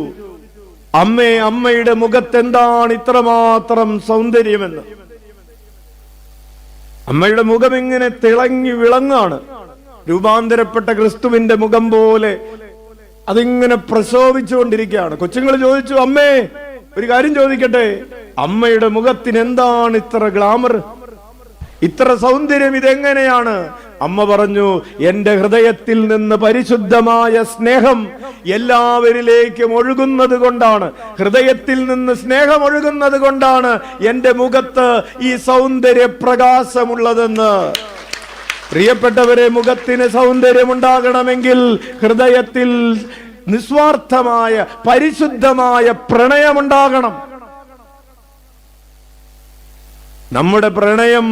അമ്മേ, അമ്മയുടെ മുഖത്തെന്താണ് ഇത്രമാത്രം സൗന്ദര്യമെന്ന്. അമ്മയുടെ മുഖം ഇങ്ങനെ തിളങ്ങി വിളങ്ങാണ്. രൂപാന്തരപ്പെട്ട ക്രിസ്തുവിന്റെ മുഖം പോലെ അതിങ്ങനെ പ്രശോഭിച്ചുകൊണ്ടിരിക്കുകയാണ്. കൊച്ചുങ്ങൾ ചോദിച്ചു, അമ്മേ, ഒരു കാര്യം ചോദിക്കട്ടെ, അമ്മയുടെ മുഖത്തിന് എന്താണ് ഇത്ര ഗ്ലാമർ, ഇത്ര സൗന്ദര്യം, ഇതെങ്ങനെയാണ്? അമ്മ പറഞ്ഞു, എന്റെ ഹൃദയത്തിൽ നിന്ന് പരിശുദ്ധമായ സ്നേഹം എല്ലാവരിലേക്കും ഒഴുകുന്നത് കൊണ്ടാണ്. ഹൃദയത്തിൽ നിന്ന് സ്നേഹം ഒഴുകുന്നത് കൊണ്ടാണ് എന്റെ മുഖത്ത് ഈ സൗന്ദര്യ പ്രകാശമുള്ളതെന്ന്. പ്രിയപ്പെട്ടവരെ, മുഖത്തിന് സൗന്ദര്യമുണ്ടാകണമെങ്കിൽ ഹൃദയത്തിൽ നിസ്വാർത്ഥമായ പരിശുദ്ധമായ പ്രണയമുണ്ടാകണം. നമ്മുടെ പ്രണയം,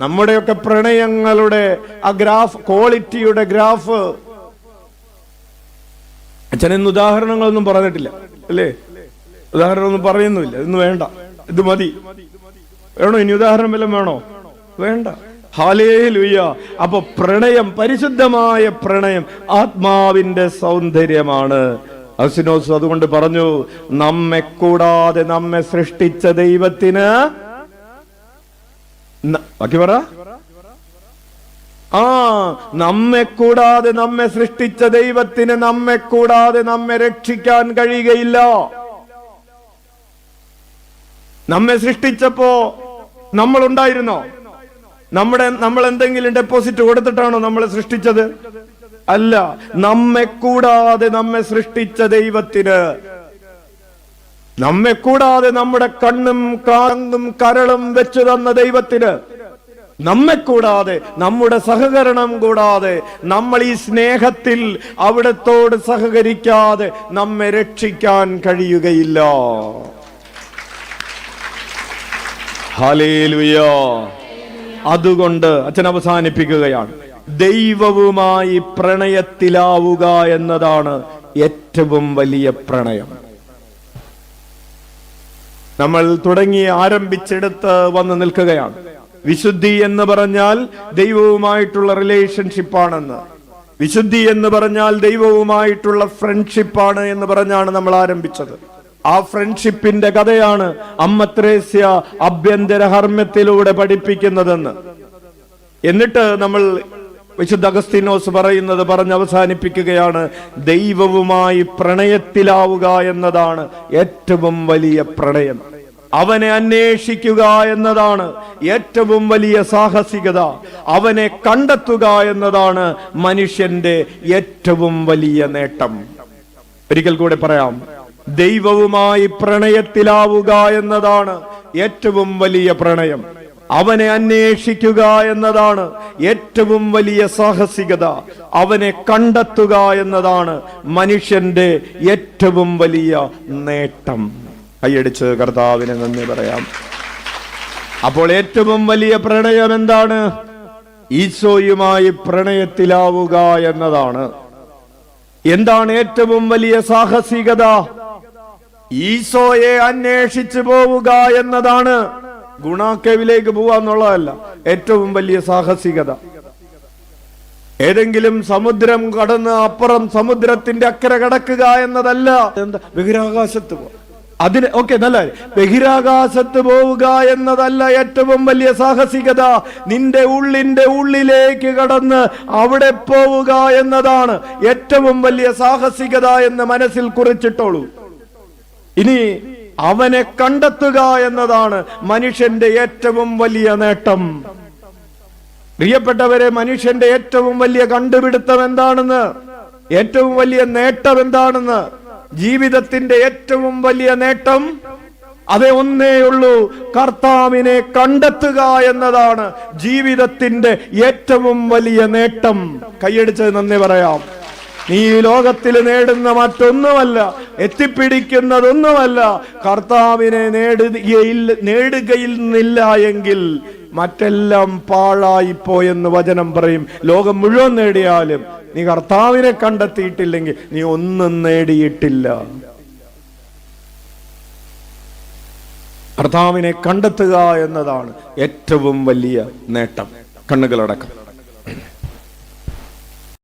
നമ്മുടെയൊക്കെ പ്രണയങ്ങളുടെ ആ ഗ്രാഫ്, ക്വാളിറ്റിയുടെ ഗ്രാഫ്. അച്ഛനെന്ന് ഉദാഹരണങ്ങളൊന്നും പറഞ്ഞിട്ടില്ല അല്ലേ? ഉദാഹരണമൊന്നും പറയുന്നുമില്ല. ഇന്ന് വേണ്ട, ഇത് മതി. വേണോ ഇനി ഉദാഹരണം വല്ലതും വേണോ? വേണ്ട. ഹല്ലേലൂയ. അപ്പൊ പ്രണയം, പരിശുദ്ധമായ പ്രണയം ആത്മാവിന്റെ സൗന്ദര്യമാണ്. അസിനോസ് അതുകൊണ്ട് പറഞ്ഞു, നമ്മെ കൂടാതെ നമ്മെ സൃഷ്ടിച്ച ദൈവത്തിന്, ബാക്കി പറ, നമ്മെ കൂടാതെ നമ്മെ സൃഷ്ടിച്ച ദൈവത്തിന് നമ്മെ കൂടാതെ നമ്മെ രക്ഷിക്കാൻ കഴിയുകയില്ല. നമ്മെ സൃഷ്ടിച്ചപ്പോ നമ്മൾ ഉണ്ടായിരുന്നോ? നമ്മൾ എന്തെങ്കിലും ഡെപ്പോസിറ്റ് കൊടുത്തിട്ടാണോ നമ്മളെ സൃഷ്ടിച്ചത്? അല്ല. നമ്മെ കൂടാതെ നമ്മെ സൃഷ്ടിച്ച ദൈവത്തിന്, നമ്മെ കൂടാതെ നമ്മുടെ കണ്ണും കാതും കരളും വെച്ചു തന്ന ദൈവത്തിന്, നമ്മെ കൂടാതെ, നമ്മുടെ സഹകരണം കൂടാതെ, നമ്മൾ ഈ സ്നേഹത്തിൽ അവിടത്തോട് സഹകരിക്കാതെ നമ്മെ രക്ഷിക്കാൻ കഴിയുകയില്ല. ഹല്ലേലൂയ. അതുകൊണ്ട് അച്ഛൻ അവസാനിപ്പിക്കുകയാണ്, ദൈവവുമായി പ്രണയത്തിലാവുക എന്നതാണ് ഏറ്റവും വലിയ പ്രണയം. നമ്മൾ തുടങ്ങി ആരംഭിച്ചെടുത്ത് വന്ന് നിൽക്കുകയാണ്. വിശുദ്ധി എന്ന് പറഞ്ഞാൽ ദൈവവുമായിട്ടുള്ള റിലേഷൻഷിപ്പാണെന്ന്, വിശുദ്ധി എന്ന് പറഞ്ഞാൽ ദൈവവുമായിട്ടുള്ള ഫ്രണ്ട്ഷിപ്പാണ് എന്ന് പറഞ്ഞാണ് നമ്മൾ ആരംഭിച്ചത്. ആ ഫ്രണ്ട്ഷിപ്പിന്റെ കഥയാണ് അമ്മ ത്രേസ്യ ആഭ്യന്തര ഹർമ്മ്യത്തിലൂടെ പഠിപ്പിക്കുന്നതെന്ന്. എന്നിട്ട് നമ്മൾ വിശുദ്ധ അഗസ്തീനോസ് പറയുന്നത് പറഞ്ഞ് അവസാനിപ്പിക്കുകയാണ്, ദൈവവുമായി പ്രണയത്തിലാവുക എന്നതാണ് ഏറ്റവും വലിയ പ്രണയം. അവനെ അന്വേഷിക്കുക എന്നതാണ് ഏറ്റവും വലിയ സാഹസികത. അവനെ കണ്ടെത്തുക എന്നതാണ് മനുഷ്യന്റെ ഏറ്റവും വലിയ നേട്ടം. ഒരിക്കൽ കൂടെ പറയാം, ദൈവവുമായി പ്രണയത്തിലാവുക എന്നതാണ് ഏറ്റവും വലിയ പ്രണയം. അവനെ അന്വേഷിക്കുക എന്നതാണ് ഏറ്റവും വലിയ സാഹസികത. അവനെ കണ്ടെത്തുക എന്നതാണ് മനുഷ്യന്റെ ഏറ്റവും വലിയ നേട്ടം. കൈയടിച്ച് കർത്താവിന് നന്ദി പറയാം. അപ്പോൾ ഏറ്റവും വലിയ പ്രണയം എന്താണ്? ഈശോയുമായി പ്രണയത്തിലാവുക എന്നതാണ്. എന്താണ് ഏറ്റവും വലിയ സാഹസികത? ഈശോയെ അന്വേഷിച്ചു പോവുക എന്നതാണ്. ഗുണാക്കേവിലേക്ക് പോവാന്നുള്ളതല്ല ഏറ്റവും വലിയ സാഹസികത. ഏതെങ്കിലും സമുദ്രം കടന്ന് അപ്പുറം സമുദ്രത്തിന്റെ അക്കരെ കടക്കുക എന്നതല്ല. എന്താ ബഹിരാകാശത്ത് അതിന് നല്ല ബഹിരാകാശത്ത് പോവുക എന്നതല്ല ഏറ്റവും വലിയ സാഹസികത. നിന്റെ ഉള്ളിന്റെ ഉള്ളിലേക്ക് കടന്ന് അവിടെ പോവുക എന്നതാണ് ഏറ്റവും വലിയ സാഹസികത എന്ന് മനസ്സിൽ കുറിച്ചിട്ടോളൂ. ഇനി അവനെ കണ്ടെത്തുക എന്നതാണ് മനുഷ്യന്റെ ഏറ്റവും വലിയ നേട്ടം. പ്രിയപ്പെട്ടവരെ, മനുഷ്യന്റെ ഏറ്റവും വലിയ കണ്ടുപിടുത്തം എന്താണെന്ന്, ഏറ്റവും വലിയ നേട്ടം എന്താണെന്ന്, ജീവിതത്തിന്റെ ഏറ്റവും വലിയ നേട്ടം അതേ ഒന്നേയുള്ളൂ, കർത്താവിനെ കണ്ടെത്തുക എന്നതാണ് ജീവിതത്തിന്റെ ഏറ്റവും വലിയ നേട്ടം. കൈയടിച്ച് നന്ദി പറയാം. നീ ഈ ലോകത്തിൽ നേടുന്ന മറ്റൊന്നുമല്ല, എത്തിപ്പിടിക്കുന്നതൊന്നുമല്ല. കർത്താവിനെ നേടുകയില്ല എങ്കിൽ മറ്റെല്ലാം പാഴായിപ്പോയെന്ന് വചനം പറയും. ലോകം മുഴുവൻ നേടിയാലും നീ കർത്താവിനെ കണ്ടെത്തിയിട്ടില്ലെങ്കിൽ നീ ഒന്നും നേടിയിട്ടില്ല. കർത്താവിനെ കണ്ടെത്തുക എന്നതാണ് ഏറ്റവും വലിയ നേട്ടം. കണ്ണുകളടക്കം.